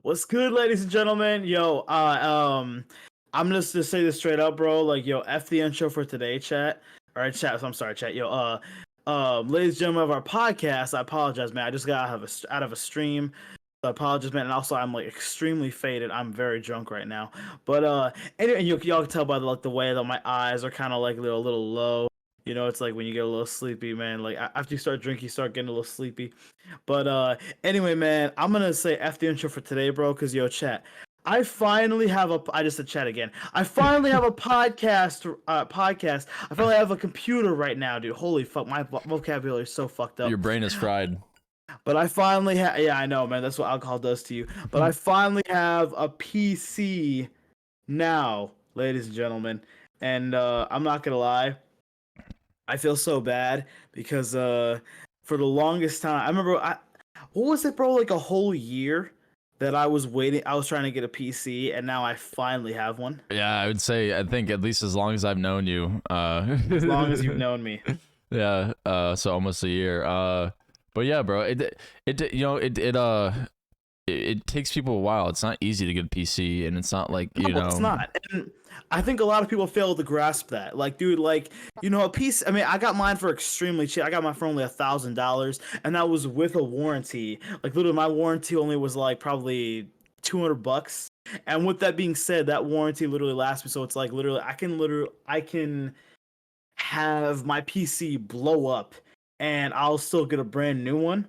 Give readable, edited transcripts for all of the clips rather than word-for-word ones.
What's good, ladies and gentlemen? I'm just say this straight up, bro. Like, yo, f the intro for today, chat. All right, chat. I'm sorry, chat. Ladies and gentlemen of our podcast, I apologize, man. I just got out of a stream. So I apologize, man. And also, I'm like extremely faded. I'm very drunk right now. But anyway, y'all can tell by the way that my eyes are kind of like a little low. You know, it's like when you get a little sleepy, man. Like after you start drinking, you start getting a little sleepy. But anyway, man, I'm gonna say F the intro for today, bro, because yo, chat. I just said chat again. I finally have a podcast. I finally have a computer right now, dude. Holy fuck, my vocabulary is so fucked up. Your brain is fried. But I finally have, yeah, I know, man. That's what alcohol does to you. But I finally have a PC now, ladies and gentlemen. And I'm not gonna lie, I feel so bad because for the longest time, what was it, bro? Like a whole year that I was waiting. I was trying to get a PC, and now I finally have one. Yeah, I think at least as long as I've known you. As long as you've known me. Yeah, so almost a year. But yeah, bro, it takes people a while. It's not easy to get a PC, and it's not like, No, it's not. And I think a lot of people fail to grasp that. Like, dude, like, a piece. I mean, I got mine for extremely cheap. I got mine for only $1,000, and that was with a warranty. Like, literally, my warranty only was like probably $200. And with that being said, that warranty literally lasts me. So it's like I can have my PC blow up, and I'll still get a brand new one.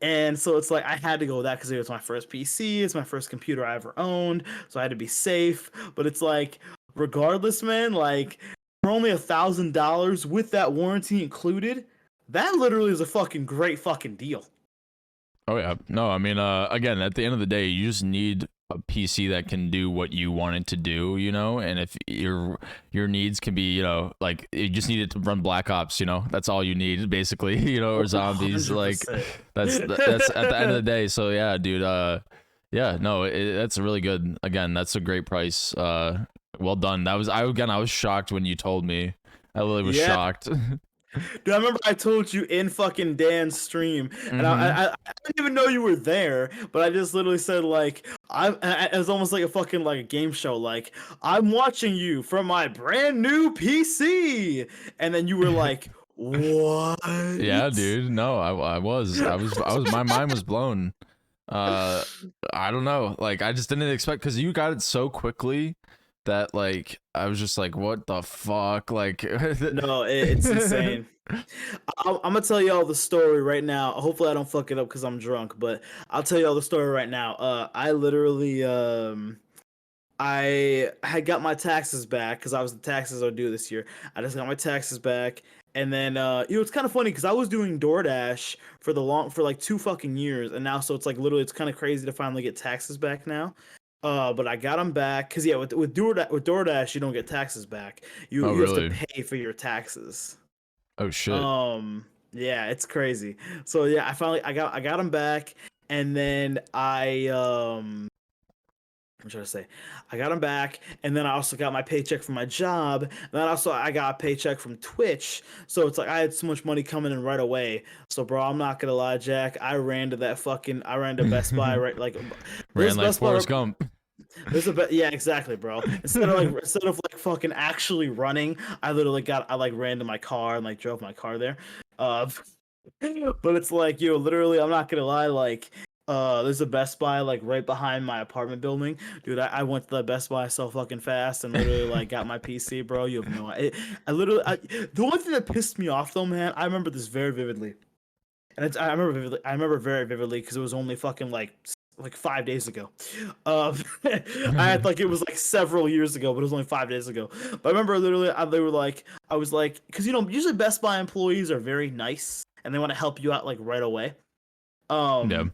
And so it's like I had to go with that because it was my first PC. It's my first computer I ever owned, so I had to be safe. But it's like, regardless, man, like for only $1,000 with that warranty included, that literally is a fucking great fucking deal. Oh yeah, no, I mean, again, at the end of the day, you just need a PC that can do what you want it to do, and if your needs can be, like you just need it to run Black Ops, that's all you need basically, or zombies. 100%. Like that's at the end of the day. So yeah, dude, yeah, no, that's really good. Again, that's a great price. Well done. I was shocked when you told me. I literally was shocked. Dude, I remember I told you in fucking Dan's stream, and I didn't even know you were there, but I just literally said like it was almost like a fucking like a game show, like I'm watching you from my brand new PC, and then you were like, what? Yeah, dude. No, I was my mind was blown. I don't know, like I just didn't expect, because you got it so quickly that like I was just like, what the fuck, like no, it's insane. I'm gonna tell y'all the story right now. Hopefully I don't fuck it up because I'm drunk, but I'll tell y'all the story right now. I literally I had got my taxes back because the taxes are due this year. I just got my taxes back, and then it's kind of funny because I was doing DoorDash for like 2 fucking years, and now so it's like literally it's kind of crazy to finally get taxes back now. But I got them back because yeah, with DoorDash you don't get taxes back. You really? have to pay for your taxes. Oh shit. Yeah, it's crazy. So yeah, I got them back, and then I'm trying to say, I got them back, and then I also got my paycheck from my job, and then I got a paycheck from Twitch. So it's like I had so much money coming in right away. So bro, I'm not gonna lie, Jack. I ran to Best Buy, right? Like ran like Forrest Gump. Yeah, exactly, bro. Instead of like fucking actually running, I ran to my car and like drove my car there. But it's like, literally, I'm not gonna lie, like there's a Best Buy like right behind my apartment building, dude. I went to the Best Buy so fucking fast and literally like got my PC, bro. You have no idea. The one thing that pissed me off though, man, I remember this very vividly, and I remember very vividly because it was only fucking like 5 days ago. I had like it was like several years ago, but it was only 5 days ago. But I remember literally I was like, because usually Best Buy employees are very nice and they want to help you out like right away. Yeah.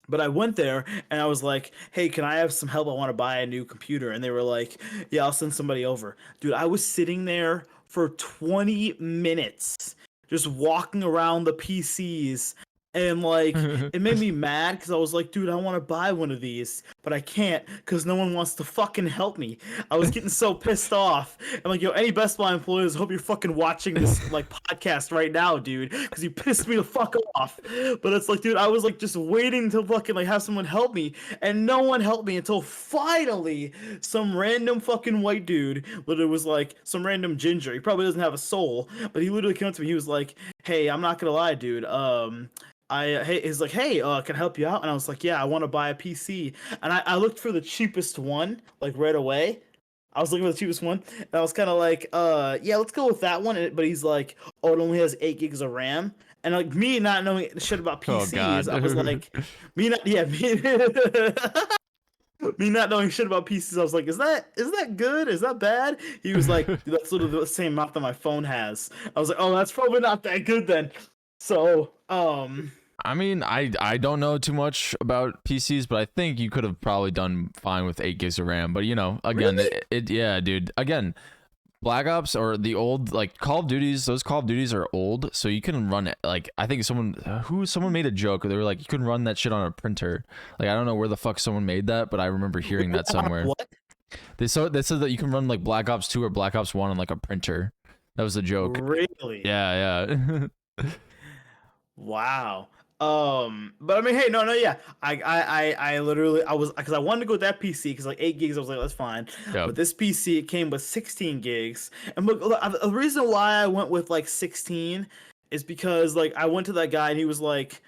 But I went there and I was like, hey, can I have some help? I want to buy a new computer. And they were like, yeah, I'll send somebody over. Dude, I was sitting there for 20 minutes just walking around the PCs And like it made me mad because I was like, dude, I want to buy one of these, but I can't because no one wants to fucking help me. I was getting so pissed off. I'm like, yo, any Best Buy employees, hope you're fucking watching this like podcast right now, dude, because you pissed me the fuck off. But it's like, dude, I was like just waiting to fucking like have someone help me, and no one helped me until finally some random fucking white dude, literally was like some random ginger. He probably doesn't have a soul, but he literally came up to me. He was like, hey, I'm not gonna lie, dude. He's like, hey, can I help you out? And I was like, yeah, I want to buy a PC. And I looked for the cheapest one, like right away. I was looking for the cheapest one, and I was kind of like, yeah, let's go with that one. But he's like, oh, it only has 8 gigs of RAM. And like me not knowing shit about PCs, I was like, me not, yeah, me not knowing shit about PCs, I was like, is that good? Is that bad? He was like, dude, that's literally the same amount that my phone has. I was like, oh, that's probably not that good then. So, I mean, I don't know too much about PCs, but I think you could have probably done fine with 8 gigs of RAM. But you know, again, really? yeah, dude. Again, Black Ops or the old like Call of Duties. Those Call of Duties are old, so you can run it. Like I think someone made a joke. They were like, you couldn't run that shit on a printer. Like I don't know where the fuck someone made that, but I remember hearing that somewhere. What? They said that you can run like Black Ops 2 or Black Ops 1 on like a printer. That was a joke. Really? Yeah, yeah. Wow. But I mean, hey, no, yeah. I literally, I was, because I wanted to go with that PC, because like 8 gigs, I was like, that's fine. Yep. But this PC, it came with 16 gigs. And look, the reason why I went with like 16 is because like I went to that guy and he was like,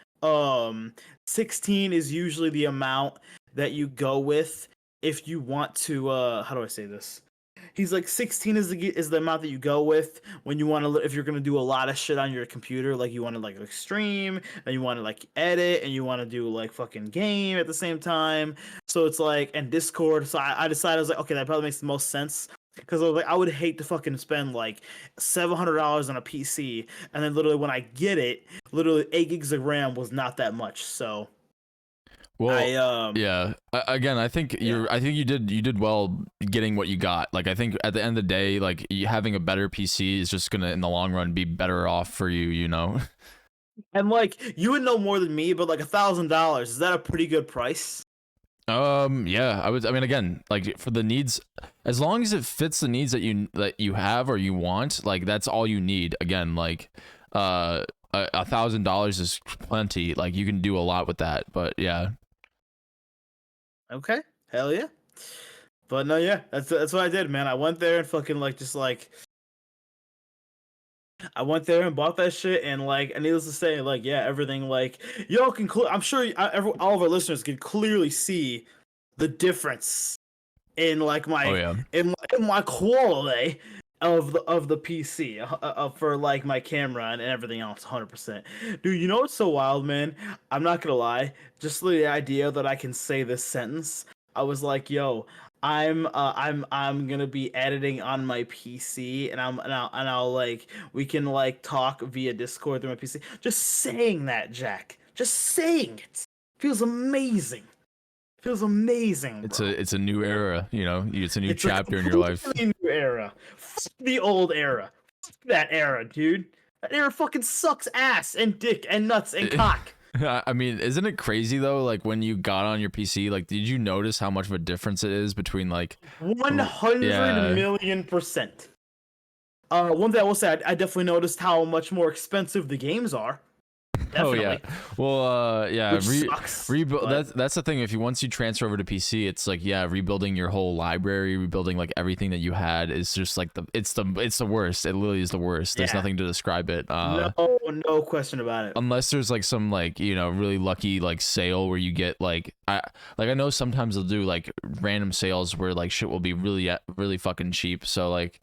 16 is usually the amount that you go with if you want to, how do I say this? He's like 16 is the amount that you go with when you want to, if you're gonna do a lot of shit on your computer, like you want to like stream and you want to like edit and you want to do like fucking game at the same time. So it's like, and Discord. So I decided, I was like, okay, that probably makes the most sense. Because I was like, I would hate to fucking spend like $700 on a PC, and then literally when I get it, literally 8 gigs of RAM was not that much. So well, yeah. Again, I think you did well getting what you got. Like I think at the end of the day, like having a better PC is just gonna in the long run be better off for you. You know. And like you would know more than me, but like $1,000, is that a pretty good price? Yeah, I mean, again, like for the needs, as long as it fits the needs that you have or you want, like that's all you need. Again, like, $1,000 is plenty. Like you can do a lot with that. But yeah. Okay, hell yeah. But no, yeah, that's what I did, man. I went there and fucking like just like I went there and bought that shit, and like, and needless to say, like, yeah, everything like y'all can. I'm sure all of our listeners can clearly see the difference in like my in my quality of the PC for like my camera and everything else. 100%, dude. You know what's so wild, man? I'm not gonna lie. Just the idea that I can say this sentence, I was like, yo. I'm gonna be editing on my PC, and I'll like we can like talk via Discord through my PC. Just saying that, Jack. Just saying it feels amazing. Feels amazing. Bro. It's a new era, you know. It's a new chapter in your life. New era. Fuck the old era. Fuck that era, dude. That era fucking sucks ass and dick and nuts and cock. I mean, isn't it crazy though? Like when you got on your PC, like did you notice how much of a difference it is between like 100,000,000%? One thing I will say, I definitely noticed how much more expensive the games are. Definitely. Oh yeah. Well, yeah. Rebuild. That's the thing. If once you transfer over to PC, it's like rebuilding your whole library, rebuilding like everything that you had is just like it's the worst. It literally is the worst. There's nothing to describe it. No question about it. Unless there's like some like really lucky like sale where you get like I know sometimes they'll do like random sales where like shit will be really fucking cheap. So like.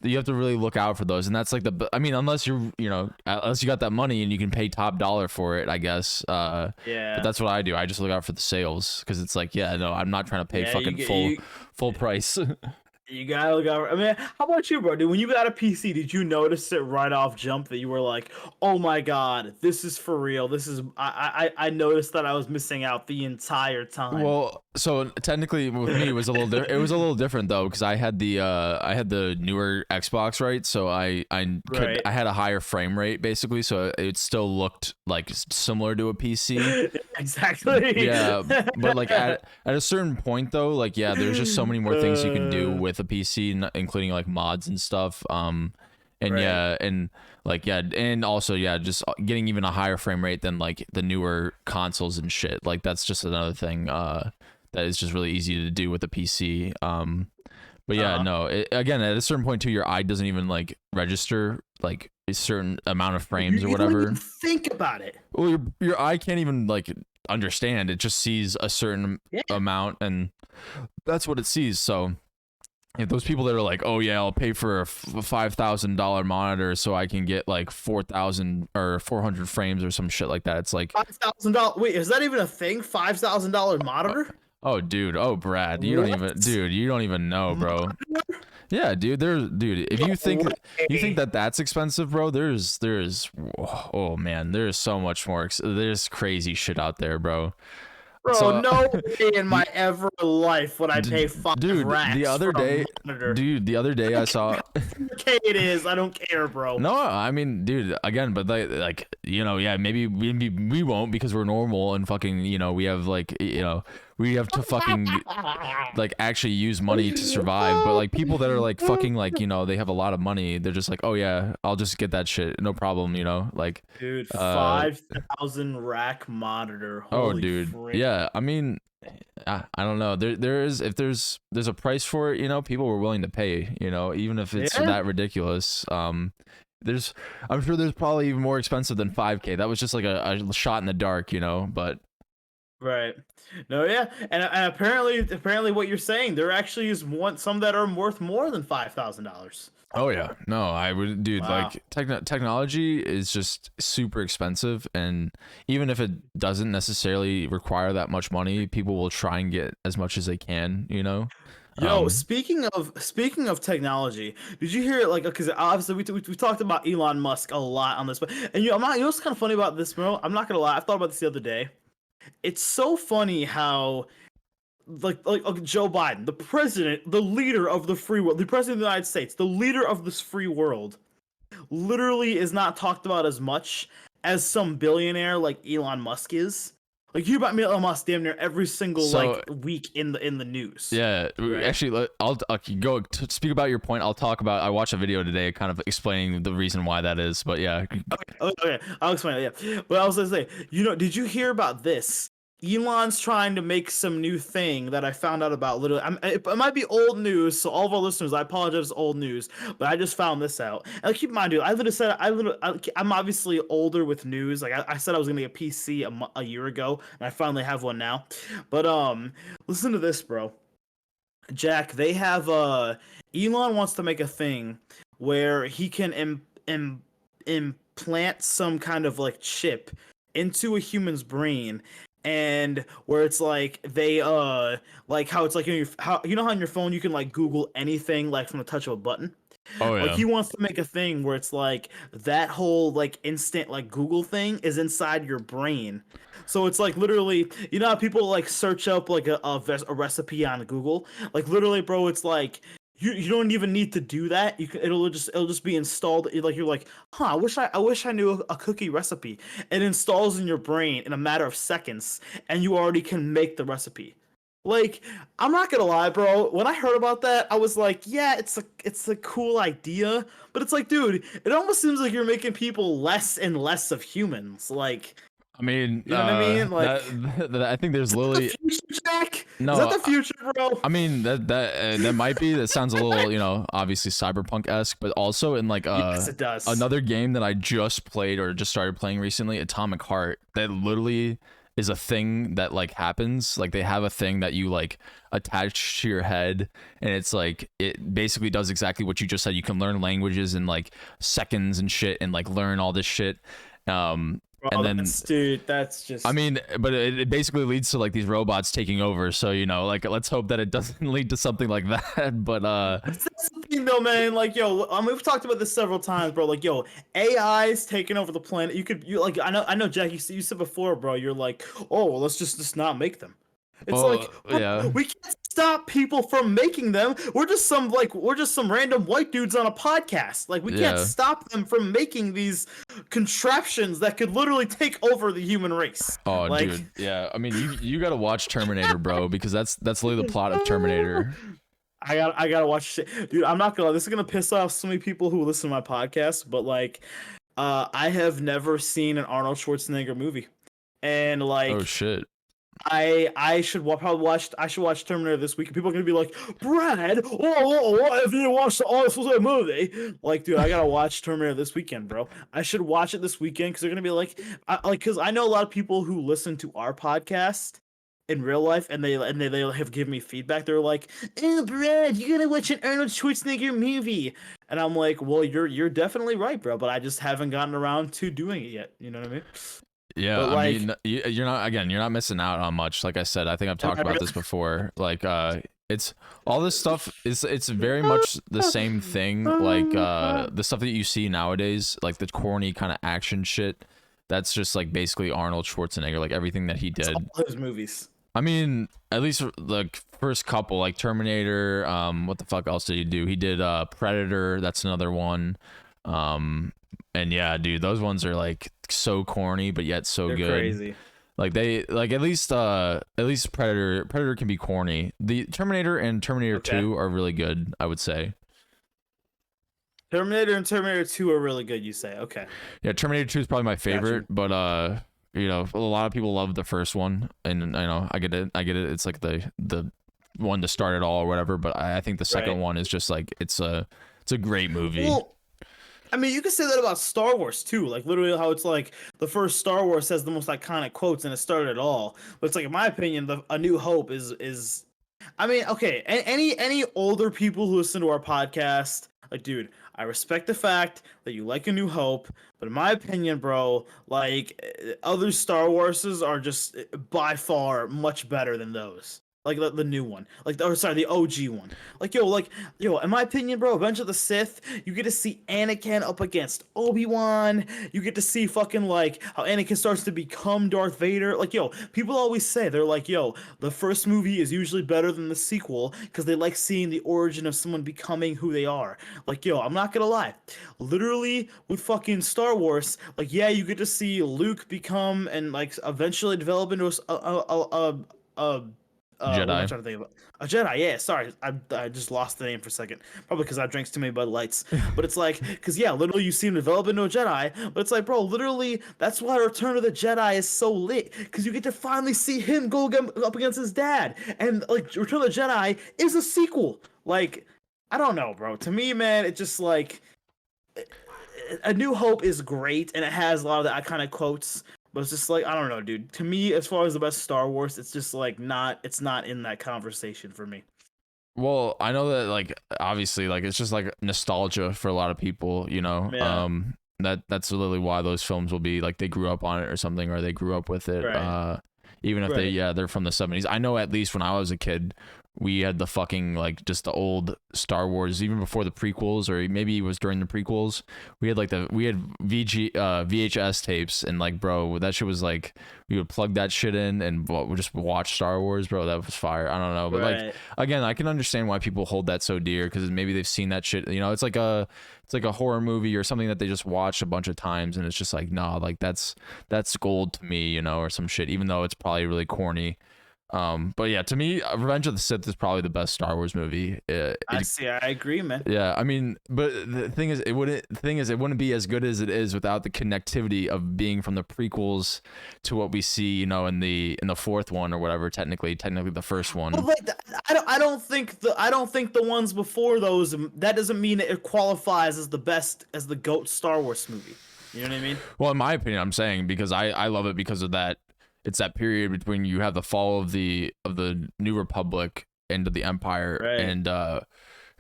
You have to really look out for those, and that's like unless you're unless you got that money and you can pay top dollar for it, I guess. Yeah. But that's what I do. I just look out for the sales because it's like, I'm not trying to pay full price. You gotta look out. I mean, how about you, bro? Dude, when you got a PC, did you notice it right off jump that you were like, "Oh my god, this is for real. This is." I noticed that I was missing out the entire time. Well, so technically with me it was a little it was a little different though because I had the newer Xbox, right? So Right. I had a higher frame rate basically, so it still looked like similar to a PC. Exactly. Yeah, but like at a certain point though, like yeah, there's just so many more things you can do with a PC, including like mods and stuff. And Right. yeah, and like yeah, and also yeah, just getting even a higher frame rate than like the newer consoles and shit. Like that's just another thing that is just really easy to do with a PC. But yeah, Uh-huh. no, again, at a certain point too, your eye doesn't even like register like a certain amount of You, frames or you don't even whatever. think about it. Well, your eye can't even like understand. It just sees a certain Yeah. amount, and that's what it sees. So if those people that are like, oh yeah, I'll pay for a $5,000 monitor so I can get like 4,000 or 400 frames or some shit like that. It's like, $5,000. Wait, is that even a thing? $5,000 uh, monitor? oh dude, oh Brad, What? you don't even know, bro. Monitor? Yeah, dude, dude, if No you think way. that that's expensive, bro, oh man, there's so much more. There's crazy shit out there, bro. Bro, So no way in my ever life would I D- pay five dude, racks for a monitor. the other day I saw. Okay, it is. I don't care, bro. No, I mean, dude, again, but like, you know, yeah, maybe we won't because we're normal and fucking, you know, we have like, you know, we have to fucking like actually use money to survive. But like people that are like fucking like, you know, they have a lot of money, they're just like, oh yeah, I'll just get that shit, no problem, you know, like, Dude, uh, 5,000 rack monitor. oh, Holy dude, frick. yeah, I mean. I don't know. There is if there's a price for it, you know, people were willing to pay, you know, even if it's Yeah. that ridiculous. There's I'm sure there's probably even more expensive than 5K. That was just like a shot in the dark, you know, but Right. No, yeah. And apparently what you're saying, there actually is some that are worth more than $5,000. oh yeah. No, I would dude, Wow. like technology is just super expensive and even if it doesn't necessarily require that much money, people will try and get as much as they can, you know. Yo, Um speaking of technology, did you hear it? Like, because obviously we talked about Elon Musk a lot on this, but and I'm not. You know what's kind of funny about this, bro? I'm not gonna lie. I thought about this the other day. It's so funny how like Joe Biden, the president, the leader of the free world, the president of the United States, the leader of this free world, literally is not talked about as much as some billionaire like Elon Musk is. Like you hear about Elon Musk damn near every single so like week in the news. yeah, Right. actually, I'll go to speak about your point. I'll talk about. I watched a video today, kind of explaining the reason why that is. But yeah, Okay, I'll explain it. Yeah, but I was gonna say, did you hear about this? Elon's trying to make some new thing that I found out about. Literally, it might be old news, so all of our listeners, I apologize, it's old news, but I just found this out. And keep in mind, dude, I'm obviously older with news. Like I said, I was gonna get a PC a year ago, and I finally have one now. But listen to this, bro. Jack, they have Elon wants to make a thing where he can implant some kind of like chip into a human's brain and where it's like they like how it's like how on your phone you can like Google anything like from the touch of a button. oh Like yeah. he wants to make a thing where it's like that whole like instant like Google thing is inside your brain. So it's like literally, how people like search up like a recipe on Google. Like literally, bro, it's like you don't even need to do that. It'll just be installed. Like you're like, huh? I wish I knew a cookie recipe. It installs in your brain in a matter of seconds, and you already can make the recipe. Like, I'm not gonna lie, bro. When I heard about that, I was like, yeah, it's a cool idea, but it's like, dude, it almost seems like you're making people less and less of humans. Like, I mean, you know what I mean? Like, that I think there's is that the literally future, Jack? Is that no. the future, bro? I mean that might be. That sounds a little, you know, obviously cyberpunk esque, but also in like Yes, it does. another game that I just played or just started playing recently, Atomic Heart. That literally is a thing that like happens. Like they have a thing that you like attach to your head, and it's like it basically does exactly what you just said. You can learn languages in like seconds and shit, and like learn all this shit. Um, and then dude, that's just. I mean, but it basically leads to like these robots taking over. So like let's hope that it doesn't lead to something like that. But that's the thing though, man. Like, yo, we've talked about this several times, bro. Like, yo, AI's taking over the planet. You like, I know, Jack. You said before, bro. You're like, oh, well, let's just not make them. It's like, yeah, we can't stop people from making them. We're just some random white dudes on a podcast. Like, we can't stop them from making these contraptions that could literally take over the human race. Oh, like, dude, yeah. I mean, you gotta watch Terminator, bro, because that's literally the plot of Terminator. I gotta watch shit, dude. I'm not gonna lie, this is gonna piss off so many people who listen to my podcast, but like, I have never seen an Arnold Schwarzenegger movie, and like, oh shit. I should probably watch. I should watch Terminator this week. And people are gonna be like, Brad, what if you watched the Arnold Schwarzenegger movie? Like, dude, I gotta watch Terminator this weekend, bro. I should watch it this weekend because they're gonna be like, because I know a lot of people who listen to our podcast in real life, and they have given me feedback. They're like, "Oh, Brad, you gotta watch an Arnold Schwarzenegger movie," and I'm like, "Well, you're definitely right, bro, but I just haven't gotten around to doing it yet." You know what I mean? Yeah, But, I like, mean, you're not missing out on much. Like I said, I think I've talked about this before. Like, it's all this stuff it's very much the same thing. Like, the stuff that you see nowadays, like the corny kind of action shit. That's just like basically Arnold Schwarzenegger, like everything that he did. all his movies. I mean, at least the first couple, like Terminator. What the fuck else did he do? He did Predator. That's another one. And yeah, dude, those ones are like so corny, but yet so They're good. crazy. Like they like at least Predator can be corny. The Terminator and Terminator 2 are really good, I would say. Terminator and Terminator 2 are really good, you say? Okay. Yeah, Terminator 2 is probably my favorite, but a lot of people love the first one, and I know I get it. It's like the one to start it all or whatever. But I think the second one is just like it's a great movie. Well, I mean, you could say that about Star Wars too. Like literally, how it's like the first Star Wars has the most iconic quotes, and it started it all. But it's like, in my opinion, A New Hope is. I mean, okay, any older people who listen to our podcast, like, dude, I respect the fact that you like A New Hope, but in my opinion, bro, like, other Star Warses are just by far much better than those. Like the new one, like the OG one. Like yo, in my opinion, bro, Revenge of the Sith, you get to see Anakin up against Obi-Wan. You get to see fucking like how Anakin starts to become Darth Vader. Like, yo, people always say, they're like, yo, the first movie is usually better than the sequel because they like seeing the origin of someone becoming who they are. Like, yo, I'm not gonna lie, literally with fucking Star Wars, like, yeah, you get to see Luke become and like eventually develop into Jedi. what am I trying to think of? A Jedi, yeah. Sorry, I just lost the name for a second. Probably because I drank too many Bud Lights. But it's like, because yeah, literally you see him develop into a Jedi. But it's like, bro, literally, that's why Return of the Jedi is so lit. Because you get to finally see him go up against his dad. And like, Return of the Jedi is a sequel. Like, I don't know, bro. To me, man, it's just like, A New Hope is great, and it has a lot of the iconic quotes. But it's just like, I don't know, dude. To me, as far as the best Star Wars, it's just like it's not in that conversation for me. Well, I know that like obviously like it's just like nostalgia for a lot of people, you know. Yeah. That's literally why those films will be like they grew up on it or something, or they grew up with it. Right. Even if they're from the 70s. I know at least when I was a kid, we had the fucking like just the old Star Wars, even before the prequels, or maybe it was during the prequels. We had VHS tapes, and like, bro, that shit was like, we would plug that shit in and we just watch Star Wars, bro. That was fire. I don't know, but like, again, I can understand why people hold that so dear, because maybe they've seen that shit. You know, it's like a horror movie or something that they just watched a bunch of times, and it's just like, nah, like that's gold to me, you know, or some shit, even though it's probably really corny. But yeah, to me, Revenge of the Sith is probably the best Star Wars movie. I agree, man. Yeah, I mean, but the thing is, it wouldn't be as good as it is without the connectivity of being from the prequels to what we see, you know, in the fourth one or whatever. Technically the first one. But like, I don't think the ones before those, that doesn't mean it qualifies as the best, as the GOAT Star Wars movie. You know what I mean? Well, in my opinion, I'm saying, because I love it because of that. It's that period between you have the fall of the New Republic into the Empire, and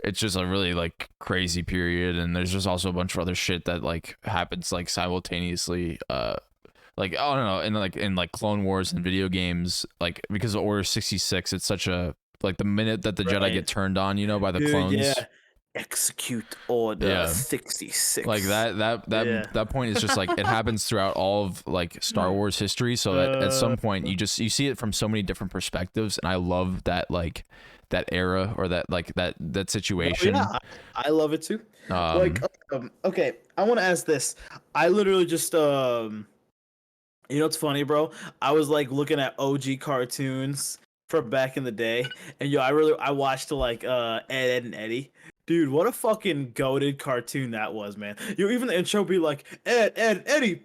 it's just a really like crazy period, and there's just also a bunch of other shit that like happens like simultaneously like I don't know, in like Clone Wars and video games, like because of Order 66, it's such a like the minute that the Jedi get Right. turned on, you know, by the Dude, clones. yeah. Execute Order Yeah. 66. Like Yeah. that point is just like it happens throughout all of like Star Wars history, so that at some point you see it from so many different perspectives, and I love that like that era or that like that situation. Yeah, I love it too. Like, Um, okay, I want to ask this. I literally just you know what's funny, bro? I was like looking at OG cartoons from back in the day, and yo, I watched like Ed, and Eddie. Dude, what a fucking goated cartoon that was, man. You even the intro be like Ed, Eddie.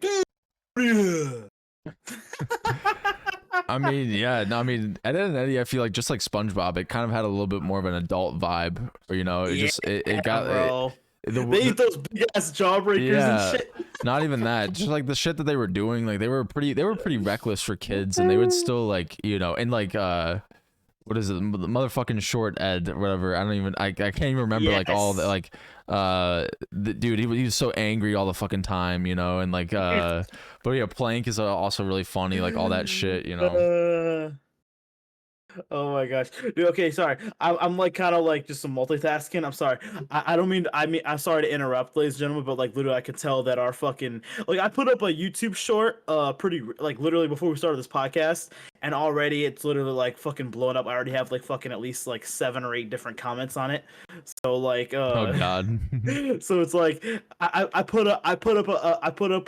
I mean, yeah, no, I mean, Ed, Ed and Eddie, I feel like just like SpongeBob, it kind of had a little bit more of an adult vibe, or you know, it got bro. the, They eat those big ass jawbreakers yeah, and shit. not even that, just like the shit that they were doing, like they were pretty reckless for kids, and they would still like, you know, and like what is it, the motherfucking short Ed or whatever, I can't even remember like all the like the dude, he was so angry all the fucking time, you know, and like but yeah, Plank is also really funny, like all that shit, you know. Oh my gosh, dude. Okay, sorry. I'm like kind of like just some multitasking. I'm sorry. I don't mean. I'm sorry to interrupt, ladies and gentlemen, but like literally, I could tell that our fucking like I put up a YouTube short, pretty like literally before we started this podcast, and already it's literally like fucking blown up. I already have like fucking at least like 7 or 8 different comments on it. So like, Oh god. so it's like I put up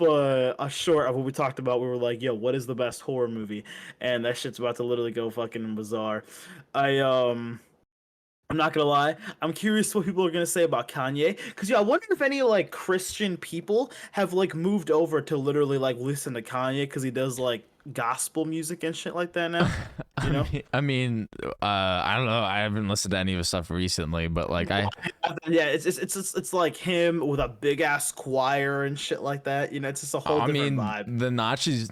a short of what we talked about. We were like, yo, what is the best horror movie? And that shit's about to literally go fucking bizarre. I I'm not gonna lie. I'm curious what people are gonna say about Kanye. Cause yeah, I wonder if any like Christian people have like moved over to literally like listen to Kanye because he does like gospel music and shit like that now. You know? I don't know. I haven't listened to any of his stuff recently, but like Yeah, it's like him with a big ass choir and shit like that. You know, it's just a whole I different mean, vibe. the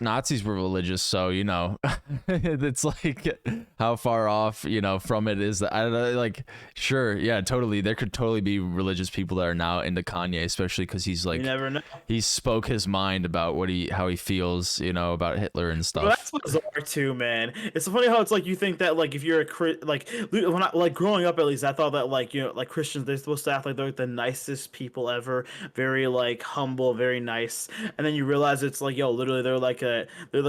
Nazis were religious, so you know, it's like how far off, you know, from it is that I don't know, like sure, yeah, totally. There could totally be religious people that are now into Kanye, especially because he's like You never know. he spoke his mind about how he feels, you know, about Hitler and But stuff. that's bizarre too, man. It's funny how it's like you think that like if you're like when I like growing up at least I thought that like you know like Christians they're supposed to act like they're like the nicest people ever, very like humble, very nice, and then you realize it's like yo literally they're like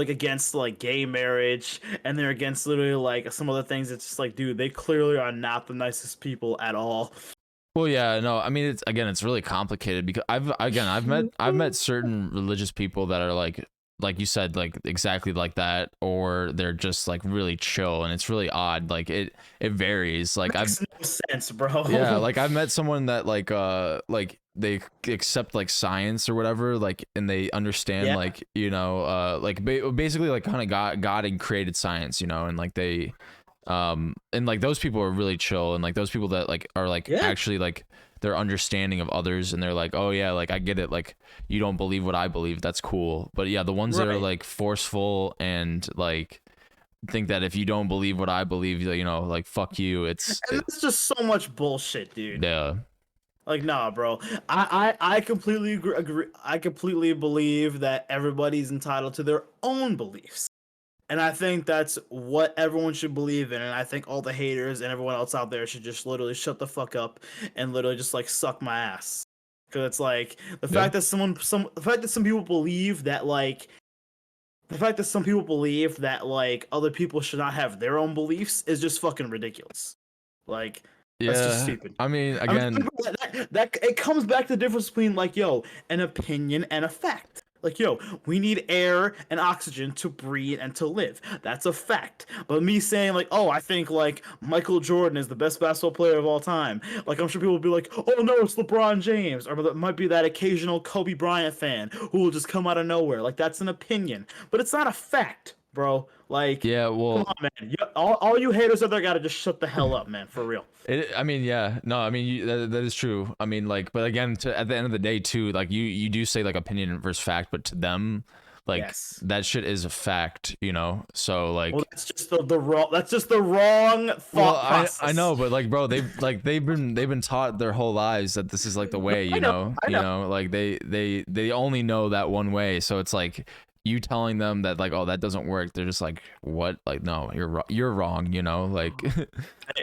against like gay marriage and they're against literally like some other things. It's just like dude they clearly are not the nicest people at all. Well, yeah, no, I mean, it's really complicated because I've met certain religious people that are like you said, like exactly like that, or they're just like really chill, and it's really odd. Like it varies. Like Makes no sense, bro. yeah, like I've met someone that like they accept like science or whatever, like, and they understand Yeah. like, you know, like basically like kind of God and created science, you know, and like they and like those people are really chill, and like those people that like are like Yeah. actually like they're understanding of others, and they're like, oh yeah, like I get it, like you don't believe what I believe, that's cool. But yeah, the ones that are Right. like forceful and like think that if you don't believe what I believe, you know, like fuck you, And that's just so much bullshit, dude. yeah. Like, nah, bro. I completely agree. I completely believe that everybody's entitled to their own beliefs. And I think that's what everyone should believe in. And I think all the haters and everyone else out there should just literally shut the fuck up and literally just like suck my ass. Because it's like the Yeah. fact that the fact that some people believe that like the fact that some people believe that like other people should not have their own beliefs is just fucking ridiculous. Like that's just Yeah, stupid. I mean, I mean, again, that it comes back to the difference between like yo an opinion and a fact. Like yo, we need air and oxygen to breathe and to live. That's a fact. But me saying like, oh, I think like Michael Jordan is the best basketball player of all time. Like I'm sure people will be like, oh no, it's LeBron James, or it might be that occasional Kobe Bryant fan who will just come out of nowhere. Like that's an opinion, but it's not a fact, bro. Like, yeah, come well, on, man. All you haters out there gotta just shut the hell up, man. For real. I mean, yeah, no, I mean, that is true. I mean, like, but again, at the end of the day, too, like, you do say like opinion versus fact, but to them, like, Yes. that shit is a fact, you know. So like, Well, that's just the wrong. That's just the wrong thought well, process. I know, but like, bro, they've been taught their whole lives that this is like the way, I you know, know, I you know. know, like they only know that one way. So it's like you telling them that like, oh, that doesn't work, they're just like, what? Like, no, you're wrong, you know, like.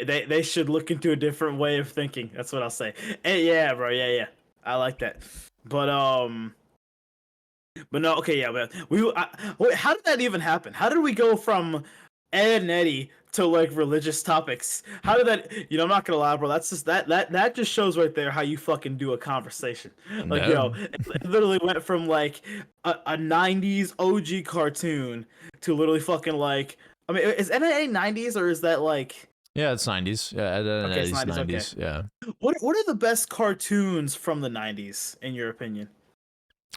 They should look into a different way of thinking. That's what I'll say. Hey, yeah, bro. Yeah, yeah. I like that. But but no, okay, yeah, but wait, how did that even happen? How did we go from Ed and Eddie to like religious topics? How did that? You know, I'm not gonna lie, bro. That's just that just shows right there how you fucking do a conversation. Like, No. yo, it literally went from like a '90s OG cartoon to literally fucking like. I mean, is Ed and Eddie '90s or is that like? Yeah, it's 90s. Yeah, Okay, it's Eddie's 90s. Okay. 90s. Yeah. What are the best cartoons from the '90s in your opinion?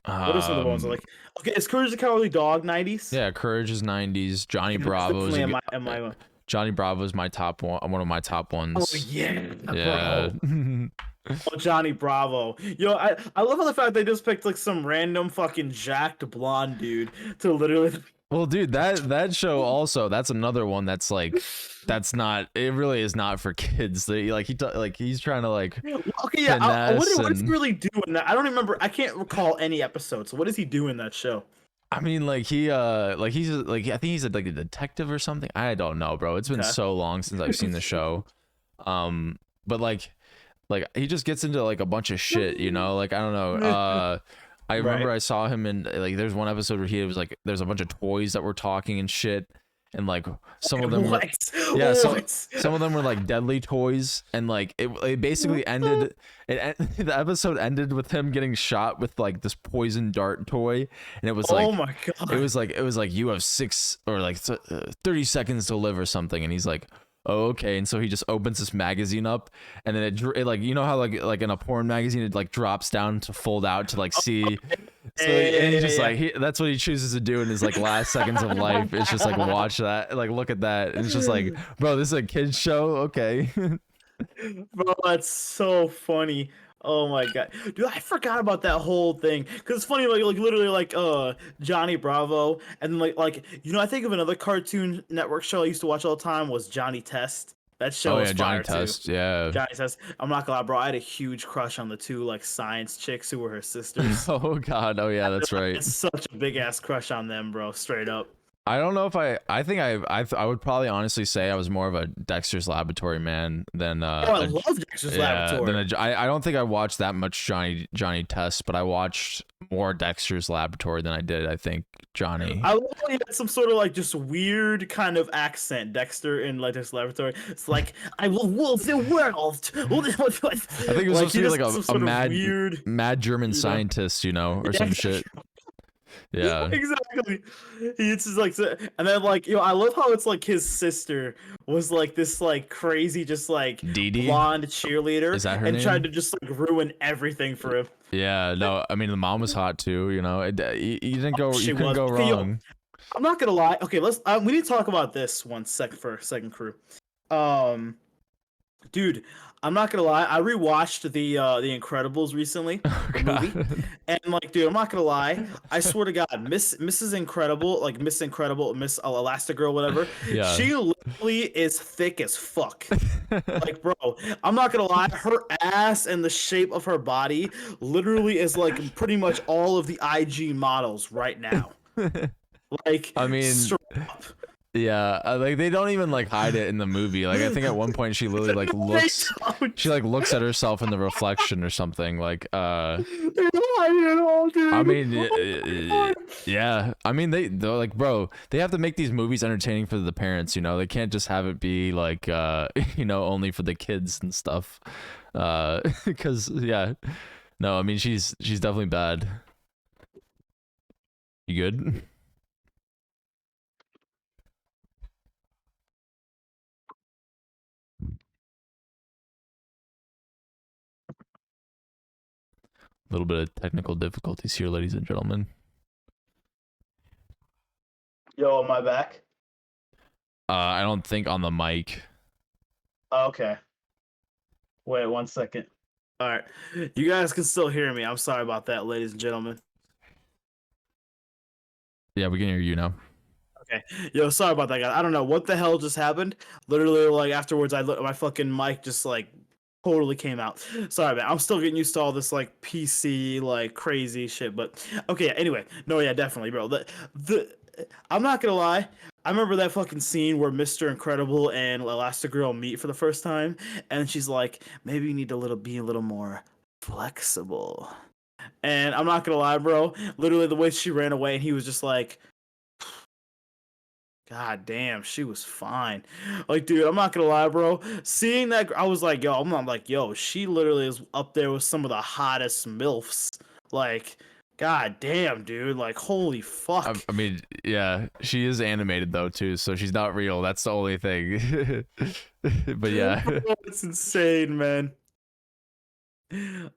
What are some of the ones Um, like? Okay, is Courage the Cowardly Dog '90s? yeah, Courage is 90s. Johnny That's Bravo is definitely a in good. my Johnny Bravo is my top one of my top Oh ones. yeah, Yeah. bro. Oh, Johnny Bravo. Yo, I love how the fact they just picked like some random fucking jacked blonde dude to literally. Well, dude, that show also, that's another one that's like, that's not, it really is not for kids. Like he's trying to like Okay, yeah. finesse What does he and really do in that? I don't remember. I can't recall any episodes. So what does he do in that show? I mean, like like he's like, I think he's like a detective or something. I don't know, bro. It's been Okay. so long since I've seen the show. But like he just gets into like a bunch of shit, you know? Like I don't know. I remember Right. I saw him in like there's one episode where he was like there's a bunch of toys that were talking and shit, and like some of them were, What? yeah, What? some of them were like deadly toys, and like it basically ended the episode ended with him getting shot with like this poison dart toy, and it was like, Oh my god. it was like you have 6 or like 30 seconds to live or something, and he's like, oh, okay. And so he just opens this magazine up, and then it like, you know how like in a porn magazine it like drops down to fold out to like see. So and he just Yeah. like that's what he chooses to do in his like last seconds of life. It's just like watch that, like look at that. And it's just like, bro, this is a kid's show, okay. Bro, that's so funny. Oh my god, dude, I forgot about that whole thing. Cause it's funny, like literally, like Johnny Bravo, and then like you know, I think of another Cartoon Network show I used to watch all the time was Johnny Test. That show Oh was yeah, Johnny fire too. Test, yeah. Johnny Test. I'm not gonna lie, bro. I had a huge crush on the two like science chicks who were her sisters. Oh god, oh yeah, that's right. It's such a big ass crush on them, bro. Straight up. I don't know if I think I would probably honestly say I was more of a Dexter's Laboratory man than Oh, I love Dexter's Laboratory. I don't think I watched that much Johnny Test, but I watched more Dexter's Laboratory than I did, I think, Johnny. I love how he had some sort of like just weird kind of accent, Dexter in like Dexter's Laboratory. It's like I will rule the world. I I think it was supposed to be like a weird, mad German you know? scientist, you know, or some shit. Yeah. Exactly. It's just like, and then like I love how it's like his sister was like this like crazy, just like Dee Dee? blonde cheerleader, Is that her and name? tried to just like ruin everything for him. Yeah, no, I mean the mom was hot too, you know. You didn't go, She you couldn't was. go Okay, yo, wrong. I'm not gonna lie. Okay, let's. We need to talk about this one second for a second, crew. Dude, I'm not gonna lie. I rewatched the Incredibles recently, the movie, God. and like, dude, I'm not gonna lie. I swear to God, Mrs. Incredible, like Miss Incredible, Miss Elastigirl, whatever. Yeah. She literally is thick as fuck. Like, bro, I'm not gonna lie. Her ass and the shape of her body literally is like pretty much all of the IG models right now. Like, I mean, straight up. yeah, like they don't even like hide it in the movie. Like I think at one point she literally like looks, she like looks at herself in the reflection or something. Like They don't hide it at all, dude. I mean, Oh my God. yeah, I mean they're like, bro, they have to make these movies entertaining for the parents. You know, they can't just have it be like you know, only for the kids and stuff. Because yeah, no, I mean she's definitely bad. You good? A little bit of technical difficulties here, ladies and gentlemen. Yo, am I back? I don't think on the mic. Okay. Wait 1 second. All right. You guys can still hear me. I'm sorry about that, ladies and gentlemen. Yeah, we can hear you now. Okay. Yo, sorry about that, guys. I don't know what the hell just happened. Literally, like afterwards, I look, my fucking mic just like totally came out. Sorry, man. I'm still getting used to all this like PC like crazy shit. But okay, yeah, anyway. No, yeah, definitely, bro. The I'm not gonna lie. I remember that fucking scene where Mr. Incredible and Elastigirl meet for the first time, and she's like, maybe you need to be a little more flexible. And I'm not gonna lie, bro. Literally the way she ran away, and he was just like, God damn, she was fine. Like, dude, I'm not gonna lie, bro. Seeing that, I was like, yo, I'm not like, yo, she literally is up there with some of the hottest MILFs. Like, god damn, dude. Like, holy fuck. I mean, yeah, she is animated though too, so she's not real. That's the only thing. But yeah. It's insane, man.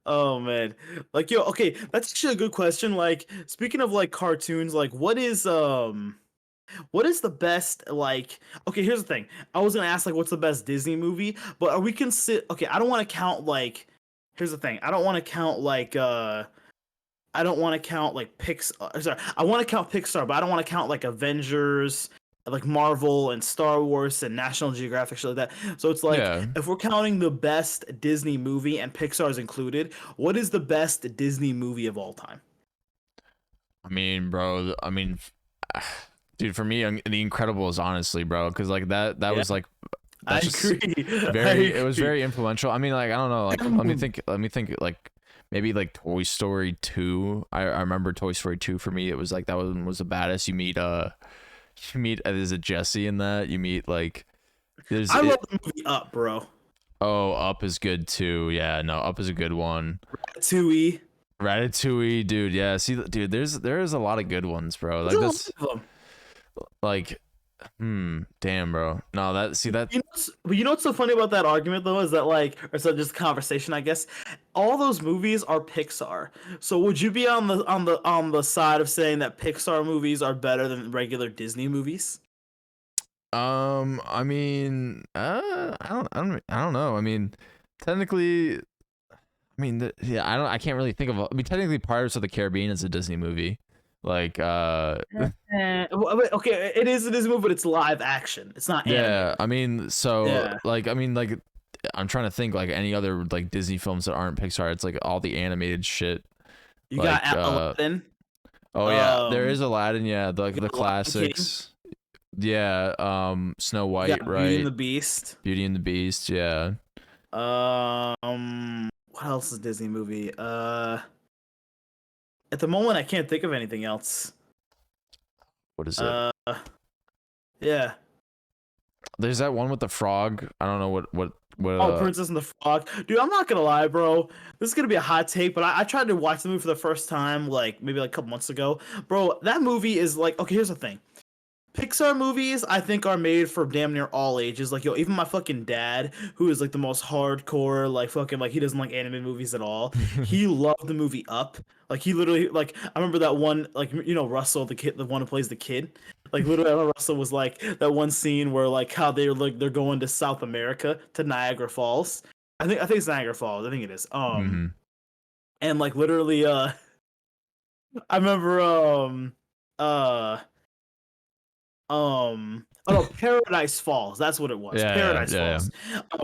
Oh man. Like, yo, okay, that's actually a good question. Like, speaking of like cartoons, like what is the best like okay, here's the thing. I was gonna ask like what's the best Disney movie, but are we okay, I don't wanna count like here's the thing. I don't wanna count like Pixar sorry, I wanna count Pixar, but I don't wanna count like Avengers, like Marvel and Star Wars and National Geographic, shit like that. So it's like Yeah. if we're counting the best Disney movie and Pixar is included, what is the best Disney movie of all time? I mean, bro, dude, for me, The Incredibles, honestly, bro, because like that Yeah, was like I that's just agree. it was very influential. I mean, like, I don't know, like, let me think, like, maybe like Toy Story 2. I remember Toy Story 2 for me. It was like that one was the baddest. You meet is it Jesse in that? You meet like I love the movie Up, bro. oh, Up is good too. Yeah, no, Up is a good one. Ratatouille. Ratatouille, dude. Yeah, see, dude, there's a lot of good ones, bro. Like There's a that's lot of them. like, damn, bro. No, that see that. You know what's so funny about that argument though is that like, or so just conversation, I guess. All those movies are Pixar. So would you be on the side of saying that Pixar movies are better than regular Disney movies? I mean, I don't know. I mean, technically, yeah, I can't really think of. I mean, technically, Pirates of the Caribbean is a Disney movie. Like, Okay, it is a Disney movie, but it's live action. It's not yeah. animated. I mean, so Yeah. like, I'm trying to think like any other like Disney films that aren't Pixar. It's like all the animated shit. You Like, got Aladdin. oh yeah, there is Um, Aladdin. Yeah, the you got Lion King. classics. Yeah, Snow You White, got right? Beauty and the Beast. Beauty and the Beast. Yeah. What else is Disney movie? At the moment I can't think of anything else. What is it? Yeah. There's that one with the frog. I don't know what. Oh, Princess and the Frog. Dude, I'm not gonna lie, bro. This is gonna be a hot take, but I tried to watch the movie for the first time, like maybe like a couple months ago. Bro, that movie is like, okay, here's the thing. Pixar movies, I think, are made for damn near all ages. Like, yo, even my fucking dad, who is like the most hardcore, like fucking, like he doesn't like anime movies at all. He loved the movie Up. Like, he literally, like, I remember that one, like, you know, Russell, the kid, the one who plays the kid. Like, literally, Russell was like that one scene where like how they're going to South America to Niagara Falls. I think it's Niagara Falls. I think it is. Mhm. And like literally, I remember, uh. Oh no, Paradise Falls. That's what it was. Yeah, Paradise yeah. Falls.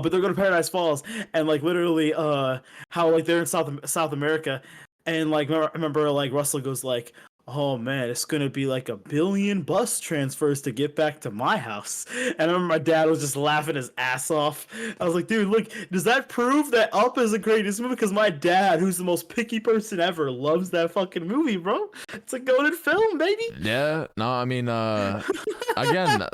But they're going to Paradise Falls, and like literally, how like they're in South America, and like remember like Russell goes like, "Oh man, it's gonna be like 1 billion bus transfers to get back to my house." And I remember my dad was just laughing his ass off. I was like, "Dude, look, does that prove that Up is the greatest movie?" Because my dad, who's the most picky person ever, loves that fucking movie, bro. It's a golden film, baby. Yeah. No, I mean, again,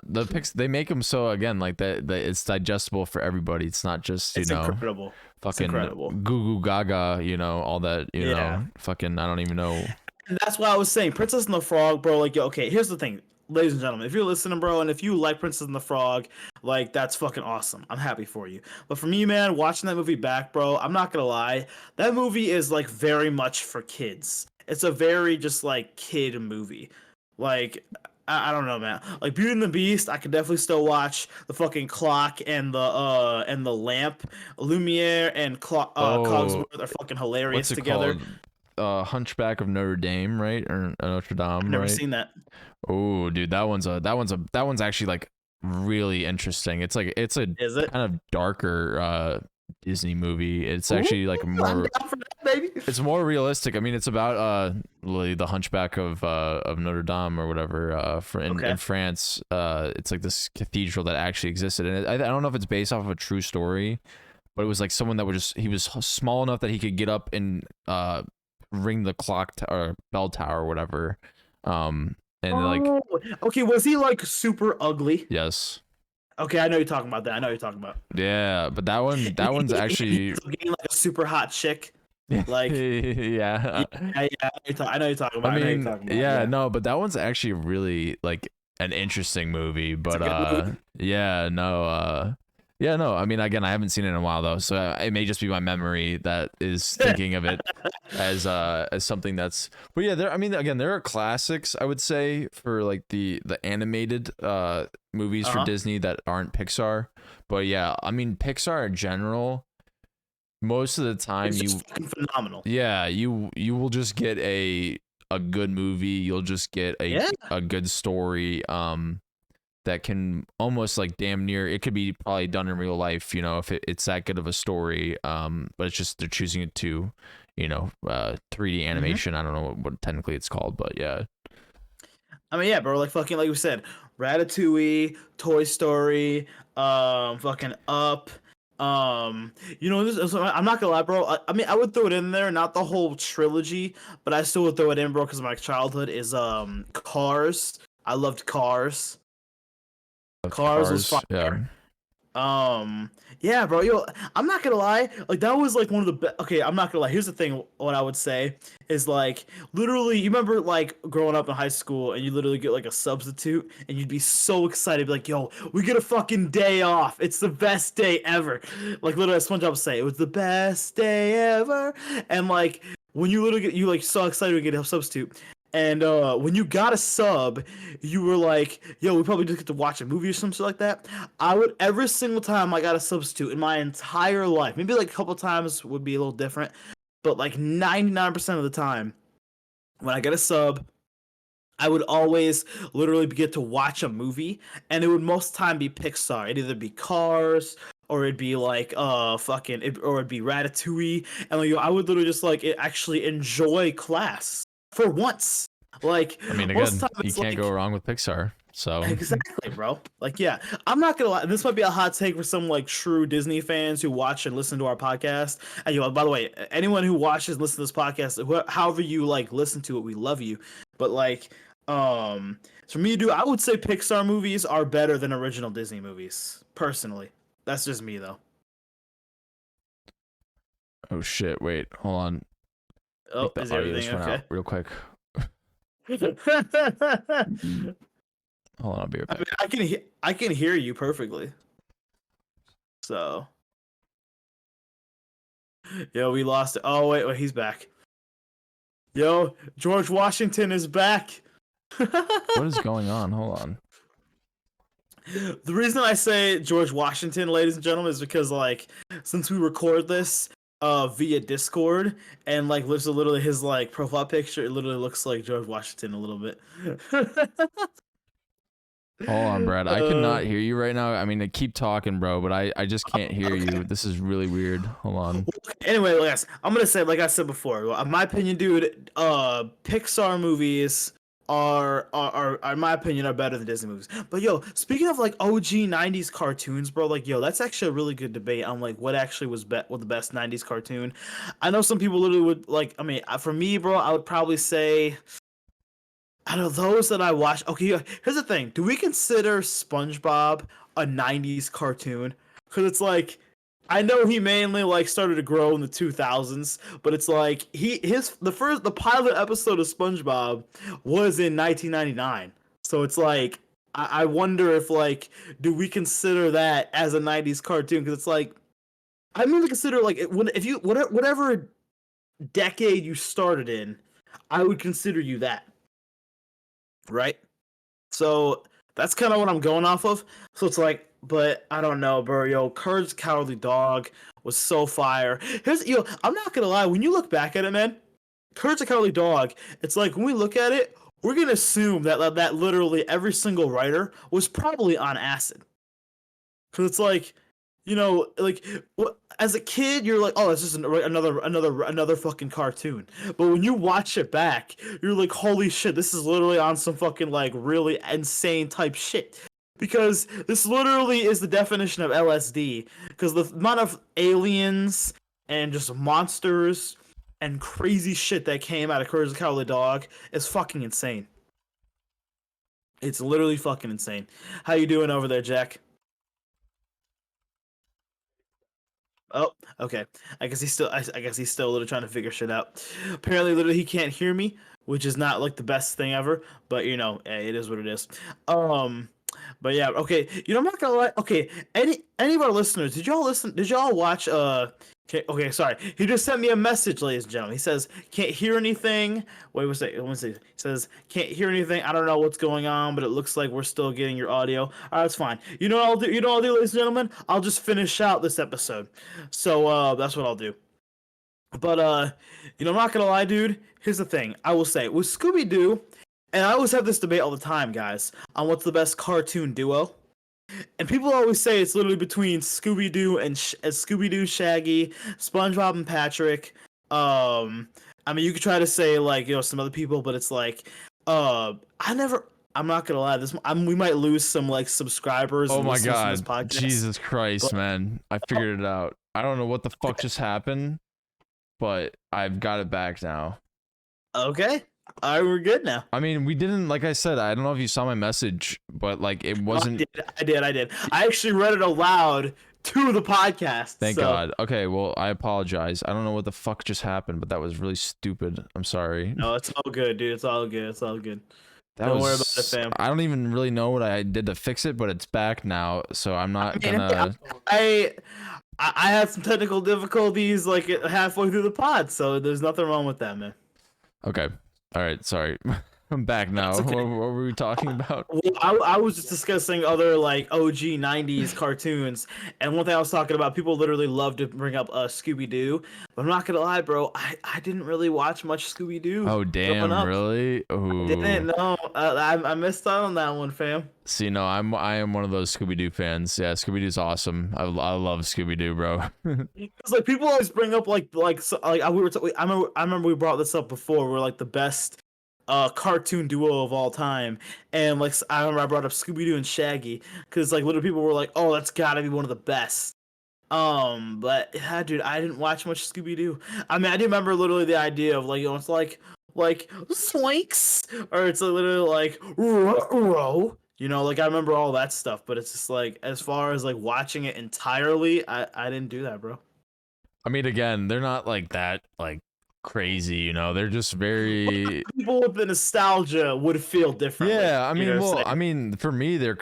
they make them so again like that it's digestible for everybody. It's not just It's incredible. fucking incredible. goo goo gaga, all that, Yeah. fucking I don't even know. And that's why I was saying Princess and the Frog, bro. Like, yo, okay, here's the thing, ladies and gentlemen. If you're listening, bro, and if you like Princess and the Frog, like, that's fucking awesome. I'm happy for you. But for me, man, watching that movie back, bro, I'm not gonna lie. That movie is, like, very much for kids. It's a very, just, like, kid movie. Like, I don't know, man. Like, Beauty and the Beast, I could definitely still watch. The fucking clock and the lamp. Lumiere and Cogsworth are fucking hilarious What's it together. called? Hunchback of Notre Dame, right? Or Notre Dame, I've never right? seen that. Oh, dude, that one's actually like really interesting. It's like it's a Is it? kind of darker Disney movie. It's actually like I'm more. down for that, baby. It's more realistic. I mean, it's about the Hunchback of Notre Dame or whatever in France. It's like this cathedral that actually existed, and I don't know if it's based off of a true story, but it was like someone that he was small enough that he could get up and ring the or bell tower or whatever. And like, okay, was he like super ugly? yes. Okay, I know you're talking about that. I know you're talking about. Yeah, but that one's actually getting like a super hot chick. Like, yeah. I know you're talking about. I mean, yeah, no, but that one's actually really like an interesting movie. But movie. yeah, no, I mean, again, I haven't seen it in a while though, so it may just be my memory that is thinking of it as something that's. But yeah, I mean, again, there are classics I would say for like the animated movies for Disney that aren't Pixar. But yeah, I mean, Pixar in general, most of the time it's just fucking phenomenal. Yeah, you will just get a good movie. You'll just get a good story. That can almost like damn near, it could be probably done in real life, you know, if it's that good of a story. But it's just they're choosing it to, you know, 3D animation. I don't know what technically it's called, but yeah. I mean, yeah, bro, like fucking like we said, Ratatouille, Toy Story, fucking Up. You know, I'm not gonna lie, bro. I mean, I would throw it in there, not the whole trilogy, but I still would throw it in, bro, because my childhood is Cars. I loved Cars. Cars was fire. Yeah, bro. Yo, I'm not gonna lie. Like that was like one of the best. Okay, I'm not gonna lie. Here's the thing. What I would say is like literally. You remember like growing up in high school, and you literally get like a substitute, and you'd be so excited, be like, "Yo, we get a fucking day off. It's the best day ever." Like literally, SpongeBob would say, "It was the best day ever," and like when you literally you like so excited to get a substitute. And when you got a sub, you were like, yo, we probably just get to watch a movie or something like that. I would, every single time I got a substitute in my entire life, maybe like a couple times would be a little different, but like 99% of the time, when I get a sub, I would always literally get to watch a movie, and it would most time be Pixar. It'd either be Cars, or it'd be like or it'd be Ratatouille, and like I would literally just like actually enjoy class for once. Like, I mean, again, you can't go wrong with Pixar. So exactly, bro. Like, yeah, I'm not gonna lie. This might be a hot take for some like true Disney fans who watch and listen to our podcast. And you know, by the way, anyone who watches and listens to this podcast, however you like listen to it, we love you. But like, for me, dude, I would say Pixar movies are better than original Disney movies. Personally, that's just me though. Oh shit! Wait, hold on. Oh, is everything okay? Real quick. Hold on, I'll be right back. I mean, I can hear you perfectly. So, yo, we lost it. Oh wait, he's back. Yo, George Washington is back. What is going on? Hold on. The reason I say George Washington, ladies and gentlemen, is because like since we record this via Discord, and like literally his like profile picture, it literally looks like George Washington a little bit. Hold on, Brad. I cannot hear you right now. I mean, keep talking, bro, but I just can't hear you. This is really weird. Hold on. Anyway, guys, I'm gonna say, like I said before, in my opinion, dude, Pixar movies are in my opinion are better than Disney movies. But yo, speaking of like OG 90s cartoons, bro, like yo, that's actually a really good debate on like what actually was the best 90s cartoon. I know some people literally would like, I mean, for me, bro, I would probably say out of those that I watched, okay, here's the thing. Do we consider SpongeBob a 90s cartoon? Because it's like, I know he mainly like started to grow in the 2000s, but it's like the pilot episode of SpongeBob was in 1999. So it's like, I wonder if like, do we consider that as a 90s cartoon? Because it's like, I mean, to consider like, whatever decade you started in, I would consider you that. Right? So that's kind of what I'm going off of. So it's like, but I don't know, bro. Yo, Courage the Cowardly Dog was so fire. I'm not gonna lie. When you look back at it, man, Courage the Cowardly Dog, it's like when we look at it, we're gonna assume that literally every single writer was probably on acid. Cause it's like, you know, like as a kid, you're like, oh, it's just another fucking cartoon. But when you watch it back, you're like, holy shit, this is literally on some fucking like really insane type shit. Because this literally is the definition of LSD. Because the amount of aliens and just monsters and crazy shit that came out of Courage the Cowardly Dog is fucking insane. It's literally fucking insane. How you doing over there, Jack? Oh, okay. I guess he's still. I guess he's still literally trying to figure shit out. Apparently, literally, he can't hear me, which is not like the best thing ever. But you know, it is what it is. Um, but yeah, okay. You know, I'm not gonna lie. Okay, any of our listeners, did y'all listen? Did y'all watch? Okay, sorry. He just sent me a message, ladies and gentlemen. He says can't hear anything. Wait, what's that? Let me see. He says can't hear anything. I don't know what's going on, but it looks like we're still getting your audio. All right, that's fine. You know what I'll do? You know what I'll do, ladies and gentlemen? I'll just finish out this episode. So that's what I'll do. But you know, I'm not gonna lie, dude. Here's the thing. I will say with Scooby Doo, and I always have this debate all the time, guys, on what's the best cartoon duo. And people always say it's literally between Scooby Doo and Scooby Doo, Shaggy, SpongeBob and Patrick. I mean, you could try to say like some other people, but it's like, I never. I'm not gonna lie. We might lose some like subscribers. Oh and my listeners to this god, podcast. Jesus Christ, But- man! I figured it out. I don't know what the fuck just happened, but I've got it back now. Okay, all right, we're good now. I mean, we didn't, like I said, I don't know if you saw my message, but like it wasn't. I did. I actually read it aloud to the podcast. Thank so. God. Okay, well, I apologize. I don't know what the fuck just happened, but that was really stupid. I'm sorry. No, it's all good, dude. It's all good. It's all good. That Don't was, worry about it, fam. I don't even really know what I did to fix it, but it's back now, so I'm not gonna. I had some technical difficulties like halfway through the pod, so there's nothing wrong with that, man. Okay. All right. Sorry. I'm back now. It's okay. What were we talking about? Well, I was just discussing other like OG '90s cartoons, and one thing I was talking about, people literally love to bring up Scooby Doo, but I'm not gonna lie, bro, I didn't really watch much Scooby Doo. Oh damn! Really? Ooh. Didn't know. I missed out on that one, fam. See, no, I am one of those Scooby Doo fans. Yeah, Scooby Doo's awesome. I love Scooby Doo, bro. Because like people always bring up like I remember we brought this up before. We're like the best cartoon duo of all time, and like I remember I brought up Scooby Doo and Shaggy because like little people were like, oh, that's gotta be one of the best. But yeah, dude, I didn't watch much Scooby Doo. I mean, I do remember literally the idea of like it's like Swanks, or it's literally like row. Like I remember all that stuff, but it's just like as far as like watching it entirely, I didn't do that, bro. I mean, again, they're not like that like crazy, they're just very People with the nostalgia would feel different. Yeah, I mean, well, I mean, for me, they're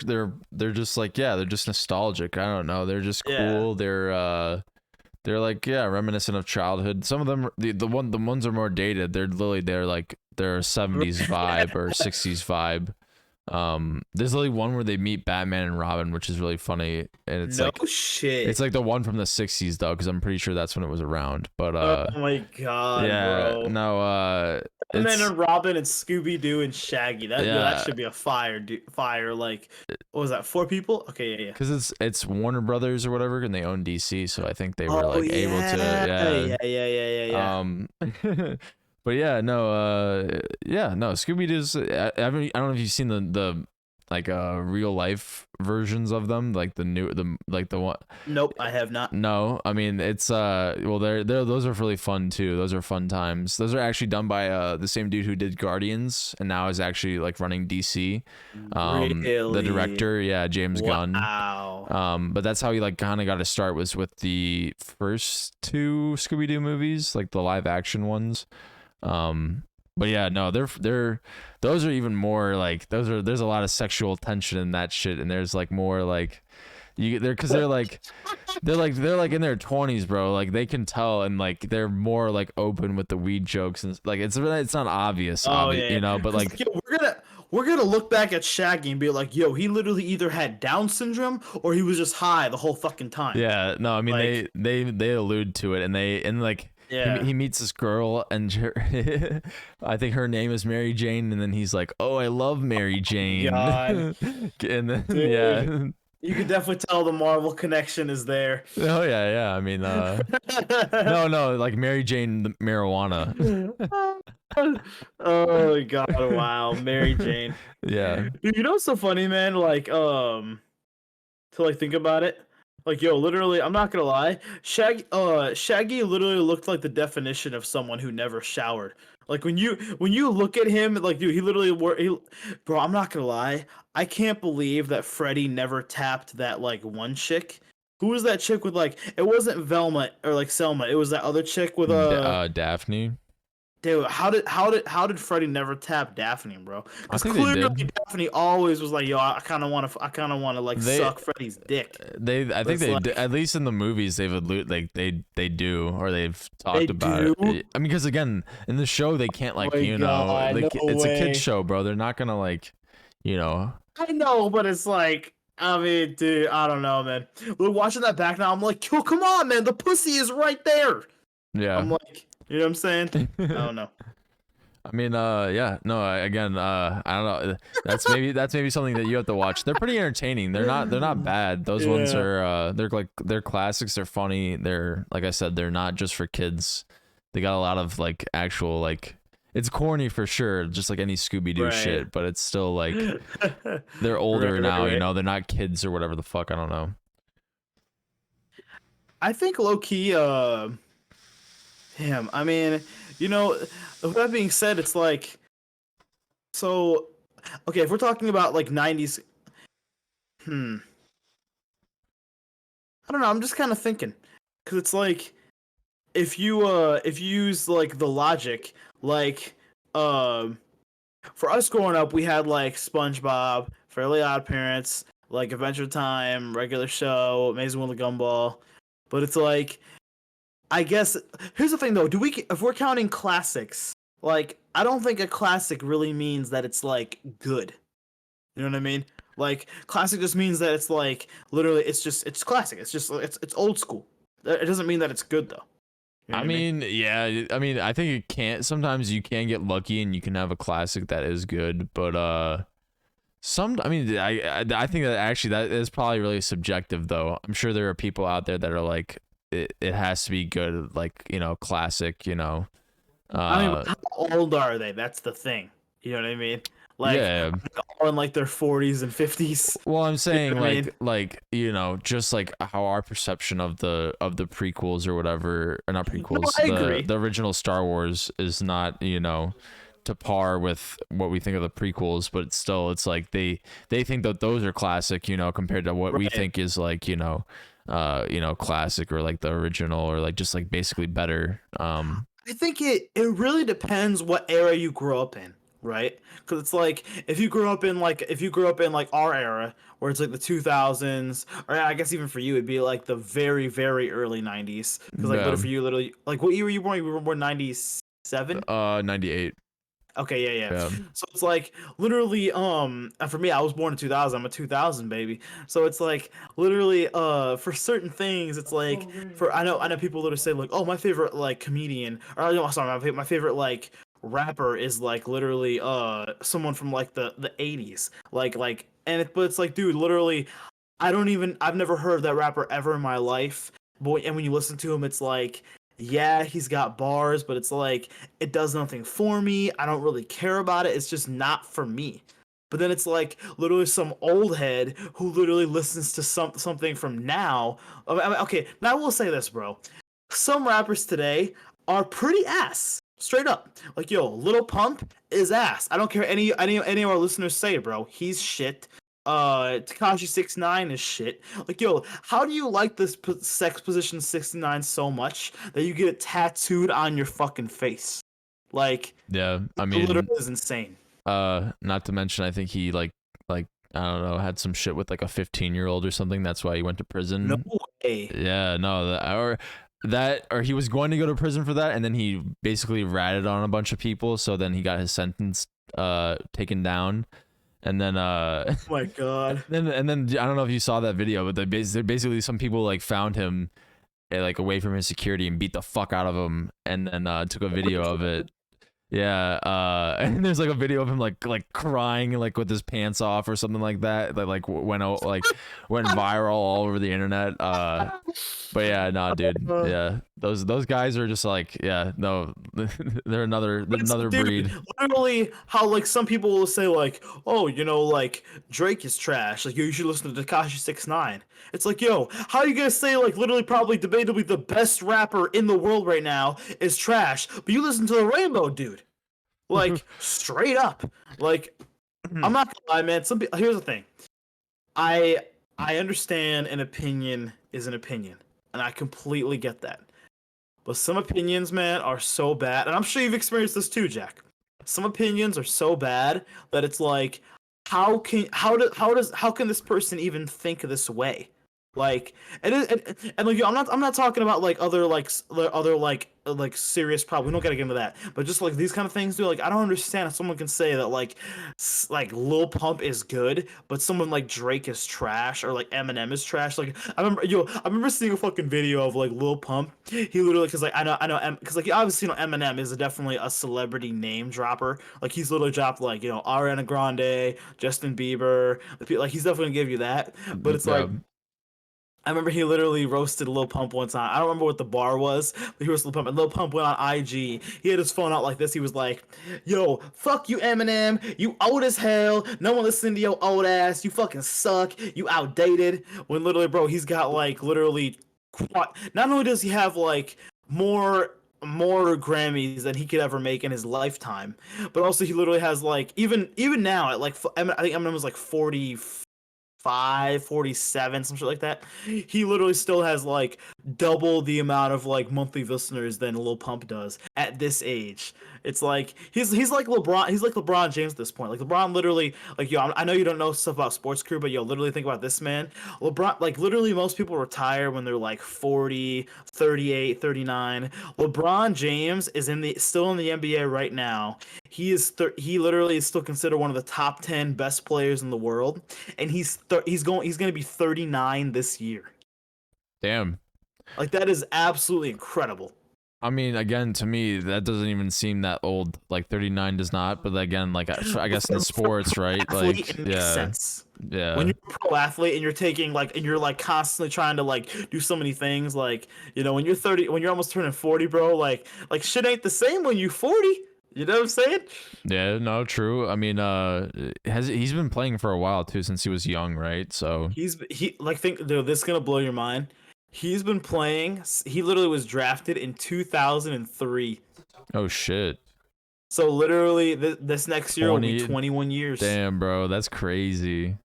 just like, yeah, they're just nostalgic. I don't know, they're just cool. Yeah. They're like, yeah, reminiscent of childhood. Some of them, the ones are more dated. They're literally like they're a 70s vibe or 60s vibe. There's literally one where they meet Batman and Robin, which is really funny, and it's shit. It's like the one from the 60s though, because I'm pretty sure that's when it was around. But oh my god, yeah, bro. No, Batman and Robin and Scooby Doo and Shaggy. That should be a fire. Like, what was that? 4 people? Okay, yeah. Because it's Warner Brothers or whatever, and they own DC, so I think they were able to. Yeah. But yeah, no, Scooby Doo's. I don't know if you've seen the like real life versions of them, like the one. Nope, I have not. No, I mean it's well, those are really fun too. Those are fun times. Those are actually done by the same dude who did Guardians and now is actually like running DC. Really? The director, yeah, James Gunn. Wow. But that's how he like kind of got to start, was with the first 2 Scooby Doo movies, like the live action ones. But yeah, no, those are even more like there's a lot of sexual tension in that shit, and there's like more like they're like in their 20s, bro. Like they can tell, and like they're more like open with the weed jokes, and like it's not obvious, yeah. but like yo, we're gonna look back at Shaggy and be like, yo, he literally either had Down syndrome or he was just high the whole fucking time. Yeah, no, I mean like, they allude to it, and like. Yeah. He meets this girl, and I think her name is Mary Jane, and then he's like, "Oh, I love Mary Jane." God. And then Dude. You could definitely tell the Marvel connection is there. Oh yeah. I mean, no, like Mary Jane the marijuana. Oh my god! Wow, Mary Jane. Yeah. Dude, you know what's so funny, man? Like, to like think about it. Like, yo, literally, I'm not gonna lie. Shaggy literally looked like the definition of someone who never showered. Like when you look at him, like, dude, he literally bro. I'm not gonna lie. I can't believe that Freddy never tapped that like one chick. Who was that chick with like? It wasn't Velma or like Selma. It was that other chick with Daphne. Dude, how did Freddy never tap Daphne, bro? I Because think they clearly did. Daphne always was like, yo, I kind of want to like They- suck Freddy's dick. I think It's they like- do, at least in the movies they've like they do, or they've talked They about do? it. I mean, because again, in the show they can't like Oh my God, no it's a way. kid show, bro. They're not gonna like, I know, but it's like, I mean, dude, I don't know, man. We're watching that back now. I'm like, yo, come on, man, the pussy is right there. yeah. I'm like, you know what I'm saying? I don't know. I mean, yeah, no, again, I don't know. That's maybe something that you have to watch. They're pretty entertaining. They're not bad. Those ones Yeah. are they're classics. They're funny. They're, like I said, they're not just for kids. They got a lot of like actual like, it's corny for sure, just like any Scooby Doo Right. shit. But it's still like they're older Right, now. right. They're not kids or whatever the fuck. I don't know. I think low key, damn. I mean, with that being said, it's like, so, okay, if we're talking about like 90s, I don't know. I'm just kind of thinking, because it's like, if you use like the logic, like, for us growing up, we had like SpongeBob, Fairly Odd Parents, like Adventure Time, Regular Show, Amazing World of Gumball, but it's like, I guess here's the thing though. If we're counting classics, like I don't think a classic really means that it's like good. You know what I mean? Like classic just means that it's like literally it's classic. It's old school. It doesn't mean that it's good though. You know I what mean, yeah. I mean, I think it can't. Sometimes you can get lucky and you can have a classic that is good, but I mean, I think that actually that is probably really subjective though. I'm sure there are people out there that are like, it has to be good, like, classic, I mean, how old are they? That's the thing. You know what I mean? Like, yeah. all in like their 40s and 50s. Well, I'm saying what I mean? like just like how our perception of the prequels or whatever, or not prequels, I agree. the original Star Wars is not, to par with what we think of the prequels, but it's like they think that those are classic, compared to what we Right. think is like, classic or like the original or like just like basically better. I think it really depends what era you grew up in, right? Because it's like if you grew up in like our era where it's like the 2000s, or I guess even for you it'd be like the very very early 90s. Because like Yeah. literally for you, literally like what year were you born? You were born 97. 98. Okay, yeah. Yeah. So it's like literally, and for me, I was born in 2000. I'm a 2000 baby. So it's like literally, for certain things, it's like I know people literally say like, oh, my favorite like comedian, or no, sorry, my favorite like rapper is like literally someone from like the 80s, but it's like, dude, literally, I've never heard of that rapper ever in my life. Boy, and when you listen to him, it's like, yeah, he's got bars, but it's like it does nothing for me. I don't really care about it. It's just not for me. But then it's like literally some old head who literally listens to something from now. I mean, okay, now I will say this, bro. Some rappers today are pretty ass. Straight up. Like, yo, Lil Pump is ass. I don't care any of our listeners say it, bro. He's shit. Takashi 69 is shit. Like, yo, how do you like this sex position 69 so much that you get it tattooed on your fucking face? Like, Yeah. I it mean, literally is insane. not to mention, I think he like I don't know, had some shit with like a 15-year-old or something. That's why he went to prison. No way. Yeah, no, or he was going to go to prison for that, and then he basically ratted on a bunch of people. So then he got his sentence taken down, and then Oh my god. then I don't know if you saw that video, but basically some people like found him like away from his security and beat the fuck out of him, and then took a video of it. Yeah, and there's like a video of him like crying like with his pants off or something like that that like went viral all over the internet. But yeah, nah, dude. Yeah, those guys are just like, yeah, no, they're another Dude, breed. literally, how like some people will say like, oh, you know, like Drake is trash. Like you should listen to Tekashi 6ix9ine. It's like, yo, how are you gonna say like literally probably debatably the best rapper in the world right now is trash, but you listen to the Rainbow Dude? Like straight up. Like I'm not gonna lie, man. Here's the thing. I I understand an opinion is an opinion, and I completely get that. But some opinions, man, are so bad, and I'm sure you've experienced this too, Jack. Some opinions are so bad that it's like, how can this person even think this way? Like, and like, I'm not talking about like other like serious problems. We don't gotta get into that, but just like these kind of things, dude. Like, I don't understand if someone can say that like like Lil Pump is good, but someone like Drake is trash or like Eminem is trash. Like, I remember seeing a fucking video of like Lil Pump. He literally, because like I know because like obviously, you know, Eminem is definitely a celebrity name dropper. Like he's literally dropped like, you know, Ariana Grande, Justin Bieber. Like he's definitely gonna give you that, but it's Yeah. like. I remember he literally roasted Lil Pump one time. I don't remember what the bar was, but he roasted Lil Pump. And Lil Pump went on IG. He had his phone out like this. He was like, "Yo, fuck you, Eminem. You old as hell. No one listening to your old ass. You fucking suck. You outdated." When literally, bro, he's got like literally, not only does he have like more Grammys than he could ever make in his lifetime, but also he literally has like even now at like I think Eminem was like 47, some shit like that. He literally still has like double the amount of like monthly listeners than Lil Pump does at this age. It's like he's like LeBron. He's like LeBron James at this point. Like LeBron literally, like, yo, I know you don't know stuff about sports crew, but yo, literally think about this, man. LeBron, like literally most people retire when they're like 40, 38, 39. LeBron James is still in the NBA right now. He literally is still considered one of the top 10 best players in the world, and he's going to be 39 this year. Damn. Like that is absolutely incredible. I mean, again, to me, that doesn't even seem that old. Like 39 does not, but again, like I guess in sports, right? Athlete, Like, it makes yeah, sense. yeah, When you're a pro athlete and you're taking like and you're like constantly trying to like do so many things, like, you know, when you're 30, when you're almost turning 40, bro, like shit ain't the same when you 40. You know what I'm saying? yeah. No, true. I mean, he's been playing for a while too, since he was young, right? So, He like think dude, this is gonna blow your mind. He's been playing. He literally was drafted in 2003. oh shit, So literally, this next year will be 20. 21 years. Damn, bro, that's crazy.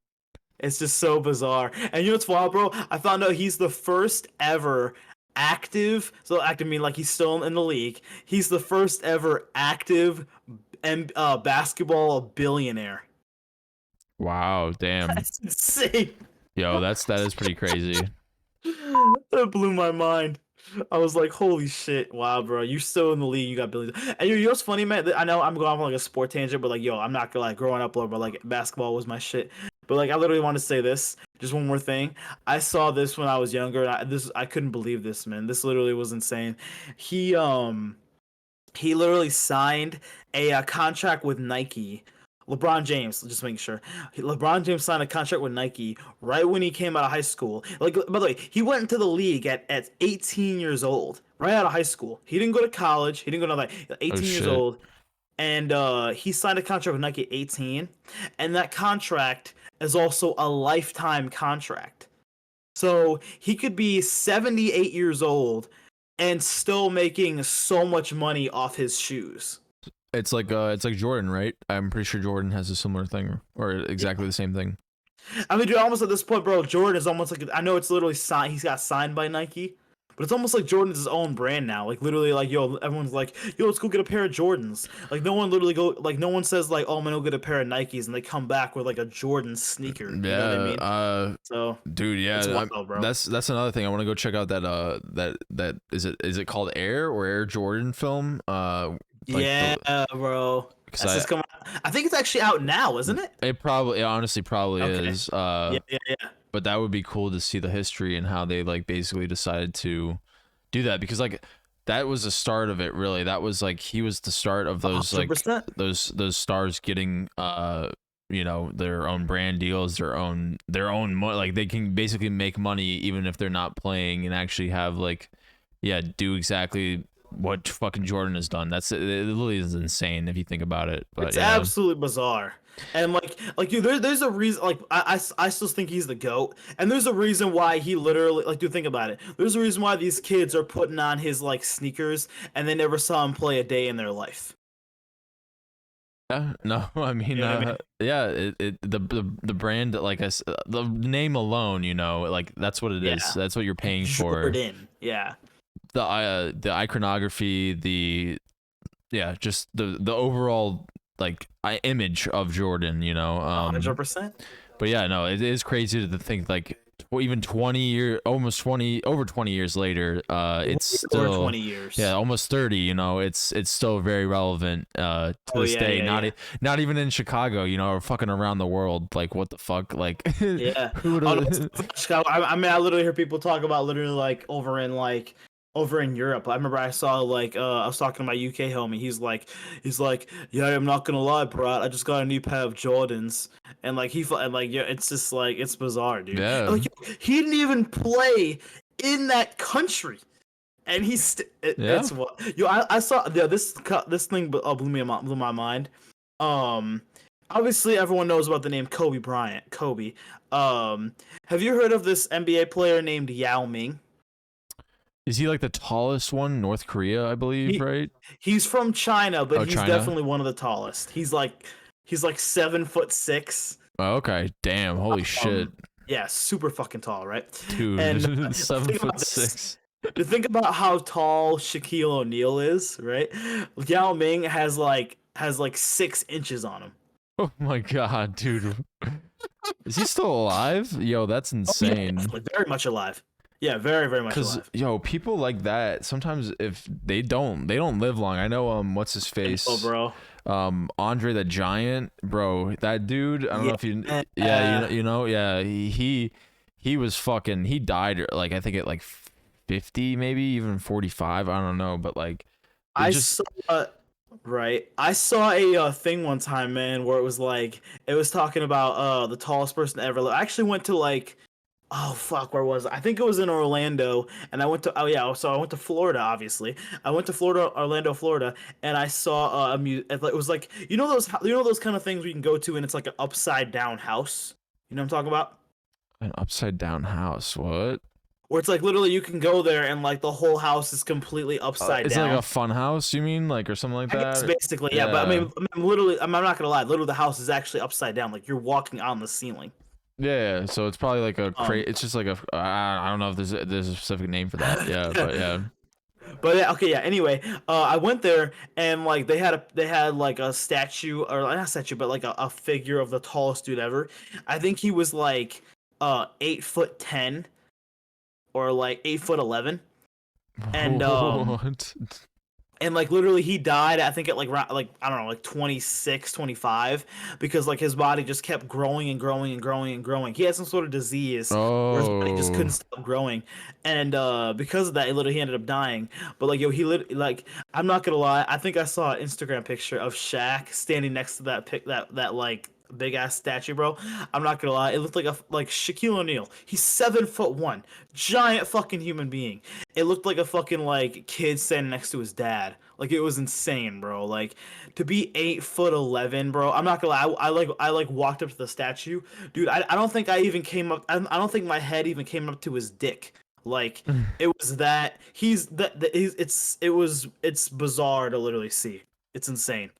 It's just so bizarre. And you know what's wild, bro? I found out he's the first ever active. So active mean like he's still in the league. He's the first ever active basketball billionaire. Wow, damn. That's insane. Yo, that is pretty crazy. That blew my mind. I was like, holy shit, wow, bro, you're still in the league, you got billions. And you know what's funny, man? I know I'm going on like a sport tangent, but like, yo, I'm not gonna like growing up, bro, but like basketball was my shit. But like, I literally want to say this, just one more thing. I saw this when I was younger, and I couldn't believe this, man. This literally was insane. He um he literally signed a contract with Nike. LeBron James, just making sure. LeBron James signed a contract with Nike right when he came out of high school. Like, by the way, he went into the league at 18 years old, right out of high school. He didn't go to college. He didn't go to like Oh 18 years shit. old, and he signed a contract with Nike at 18, and that contract is also a lifetime contract. So he could be 78 years old and still making so much money off his shoes. It's like Jordan, right? I'm pretty sure Jordan has a similar thing or exactly the same thing. I mean, dude, almost at this point, bro, Jordan is almost like I know it's literally signed. He's got signed by Nike, but it's almost like Jordan's his own brand now. Like literally, like yo, everyone's like, yo, let's go get a pair of Jordans. Like no one literally no one says like, oh, I'm gonna go get a pair of Nikes, and they come back with like a Jordan sneaker. You know what I mean? So, Dude, yeah, it's wild, bro. that's another thing. I want to go check out that is it called Air or Air Jordan film? Like Yeah, bro. because That's just coming out. I think it's actually out now, isn't it? it honestly probably Okay. is. Yeah. But that would be cool to see the history and how they like basically decided to do that because like that was the start of it, really. That was like he was the start of those 100%. like those stars getting you know, their own brand deals, their own like they can basically make money even if they're not playing and actually have like do exactly what fucking Jordan has done. It literally is insane if you think about it. But It's absolutely bizarre. And dude, there's a reason. Like I still think he's the GOAT, and there's a reason why he literally like. Dude, think about it. There's a reason why these kids are putting on his like sneakers, and they never saw him play a day in their life. Yeah, no, I mean, You know what I mean? yeah, the brand, like the name alone, you know, like that's what it is. Yeah. That's what you're paying for. Jordan. Yeah. The iconography, just the overall like image of Jordan, you know. 100%. But yeah, no, it is crazy to think like even 20 years later, it's Over still 20 years. yeah, almost 30, you know, it's still very relevant to this day. Not even in Chicago, you know, or fucking around the world. Like what the fuck, like Yeah. who would I mean, I literally hear people talk about literally like over in Europe. I remember I saw like I was talking to my UK homie. He's like, yeah, I'm not gonna lie, bro. I just got a new pair of Jordans, and like it's just like it's bizarre, dude. Yeah. Like he didn't even play in that country, and it's what I saw. Yeah, this thing blew my mind. Obviously everyone knows about the name Kobe Bryant. Kobe. Have you heard of this NBA player named Yao Ming? Is he like the tallest one in North Korea, I believe, right? He's from China, but he's China? definitely one of the tallest. He's like 7'6". Oh, okay. Damn, holy shit. Yeah, super fucking tall, right? Dude, And 7'6". To think about how tall Shaquille O'Neal is, right? Yao Ming has like 6 inches on him. Oh my god, dude. Is he still alive? Yo, that's insane. Oh, yeah, very much alive. Yeah, very, very much alive. Yo, people like that sometimes if they don't live long. I know what's his face? Oh, bro. Andre the Giant, bro. That dude, I don't know if you he was fucking he died like I think at like 50, maybe even 45, I don't know, but like I saw a thing one time, man, where it was talking about the tallest person ever. I actually went to like, oh fuck, where was it? I think it was in Orlando, and I went to Florida. Obviously, I went to Orlando, Florida, and I saw it was like those kind of things we can go to, and it's like an upside down house. You know what I'm talking about? An upside down house. What? Where it's like literally you can go there and like the whole house is completely upside down. It's like a fun house, you mean, like, or something like that? It's basically, yeah. But I mean, literally, I'm not gonna lie. Literally, the house is actually upside down. Like you're walking on the ceiling. Yeah, so it's probably like a it's just like a I don't know if there's a specific name for that. Yeah, but yeah. But yeah, okay, yeah. Anyway, I went there and like they had like a statue, or not a statue, but like a figure of the tallest dude ever. I think he was like 8'10" or like 8'11", and What? and like literally he died I think at like I don't know, like 26, 25, because like his body just kept growing and growing and growing and growing. He had some sort of disease where his body just couldn't stop growing, and because of that he ended up dying. But like like I'm not gonna lie, I think I saw an Instagram picture of Shaq standing next to that like big ass statue, bro. I'm not gonna lie, it looked like Shaquille O'Neal. He's 7'1", giant fucking human being. It looked like a fucking like kid standing next to his dad. Like it was insane, bro. Like to be 8'11", bro. I'm not gonna lie. I walked up to the statue, dude. I don't think I even came up. I don't think my head even came up to his dick. Like it was that it's bizarre to literally see. It's insane.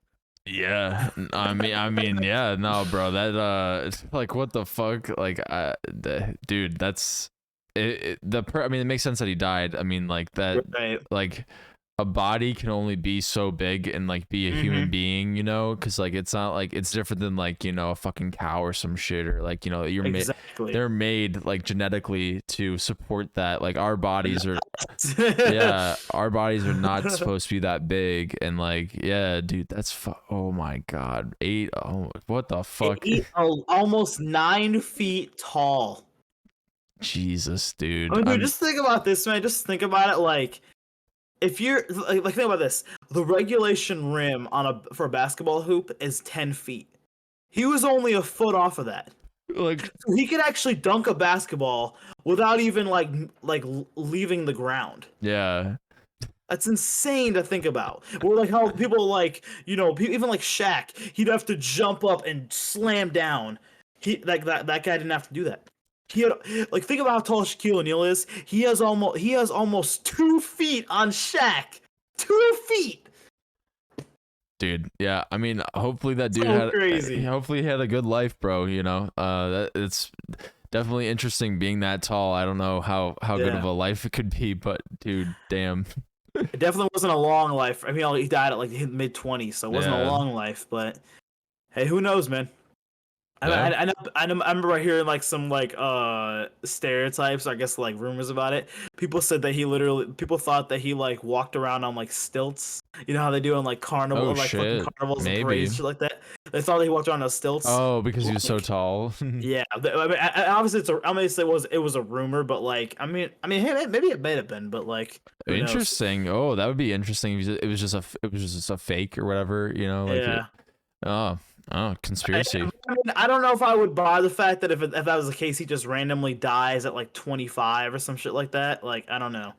Yeah, I mean, yeah, no, bro, that it's like what the fuck, like, dude, that's it. I mean, it makes sense that he died. I mean, like that, Right. like a body can only be so big and like be a human being, you know, because like it's not like it's different than like, you know, a fucking cow or some shit, or like, you know, they're made like genetically to support that. Like our bodies are yeah, our bodies are not supposed to be that big, and like yeah, dude, that's oh my god, what the fuck, almost 9 feet tall. Jesus, dude. I mean, dude, just think about this, man. Just think about it, like if you're like think about this, the regulation rim for a basketball hoop is 10 feet. He was only a foot off of that. Like, So he could actually dunk a basketball without even leaving the ground. yeah. That's insane to think about. Or like how people like, even like Shaq, he'd have to jump up and slam down. That guy didn't have to do that. He had like think about how tall Shaquille O'Neal is. He has almost 2 feet on Shaq. 2 feet. Dude, yeah. I mean, hopefully that dude So crazy. hopefully he had a good life, bro. It's definitely interesting being that tall. I don't know how good of a life it could be, but dude, damn. It definitely wasn't a long life. I mean, he died at like mid-20s, so it wasn't a long life. But hey, who knows, man? Yeah. I remember hearing like some like stereotypes, I guess like rumors about it. People said that people thought that he like walked around on like stilts. You know how they do in like Oh like fucking shit. carnivals and Maybe. parades, shit like that. They thought that he walked around on stilts. Oh, because he was so tall. Yeah, I mean, obviously it was a rumor, but like, hey, maybe it may have been, but like, who knows? Interesting. Oh, that would be interesting. If it was just a fake or whatever, like Yeah. Conspiracy. I don't know if I would buy the fact that if that was the case, he just randomly dies at like 25 or some shit like that. Like, I don't know.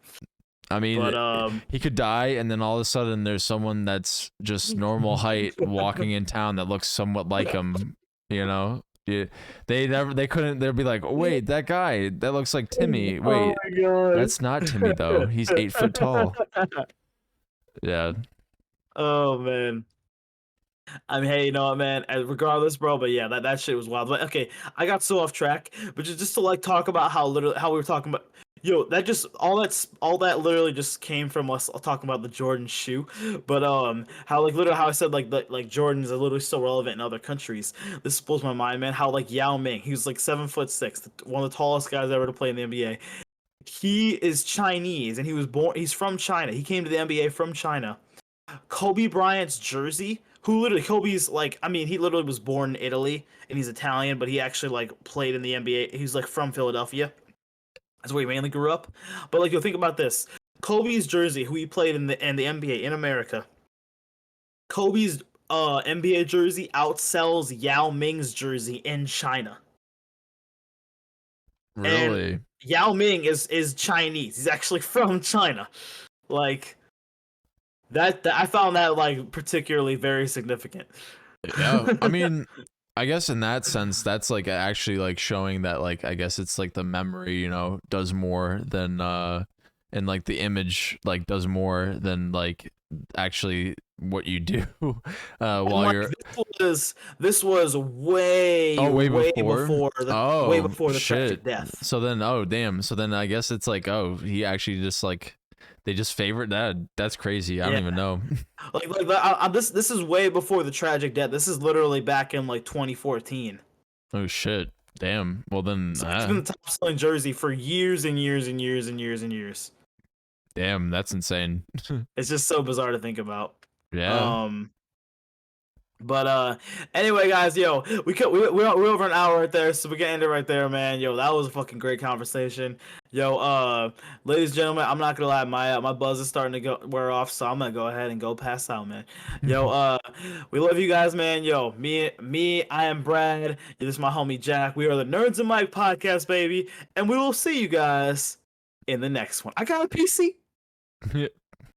I mean, But he could die, and then all of a sudden, there's someone that's just normal height walking in town that looks somewhat like him. Yeah, they couldn't. They'd be like, oh, wait, that guy that looks like Timmy. Wait, that's not Timmy though. He's 8 foot tall. Yeah. Oh man. I mean, hey, you know what, man? Regardless, bro, but yeah, that shit was wild. But okay, I got so off track, but just to like talk about how we were talking about, that just all that literally just came from us talking about the Jordan shoe. But how like literally how I said like Jordans are literally so relevant in other countries. This blows my mind, man. How like Yao Ming, he was like 7'6", one of the tallest guys ever to play in the NBA. He is Chinese and he's from China. He came to the NBA from China. Kobe Bryant's jersey, Kobe's like, I mean, he literally was born in Italy and he's Italian, but he actually like played in the NBA. He's like from Philadelphia. That's where he mainly grew up. But like, you'll think about this: Kobe's jersey, who he played in the NBA in America. Kobe's NBA jersey outsells Yao Ming's jersey in China. Really? And Yao Ming is Chinese. He's actually from China. Like. That I found that like particularly very significant. Yeah, I mean, I guess in that sense, that's like actually like showing that like I guess it's like the memory, does more than and like the image like does more than like actually what you do while you're. This was way before the tragic death. So then, oh damn. So then I guess it's like, oh, he actually just like. They just favorite that. That's crazy. I don't even know. This is way before the tragic death. This is literally back in like 2014. Oh shit! Damn. Well then, so it's been the top selling jersey for years and years and years and years and years. Damn, that's insane. It's just so bizarre to think about. Yeah. But anyway, guys, we're over an hour right there, so we can end it right there, man. That was a fucking great conversation. Ladies and gentlemen, I'm not gonna lie, my buzz is starting to wear off, so I'm gonna go ahead and go pass out, man. We love you guys, man. I am Brad. This is my homie Jack. We are the Nerds and Mike podcast, baby, and we will see you guys in the next one. I got a PC.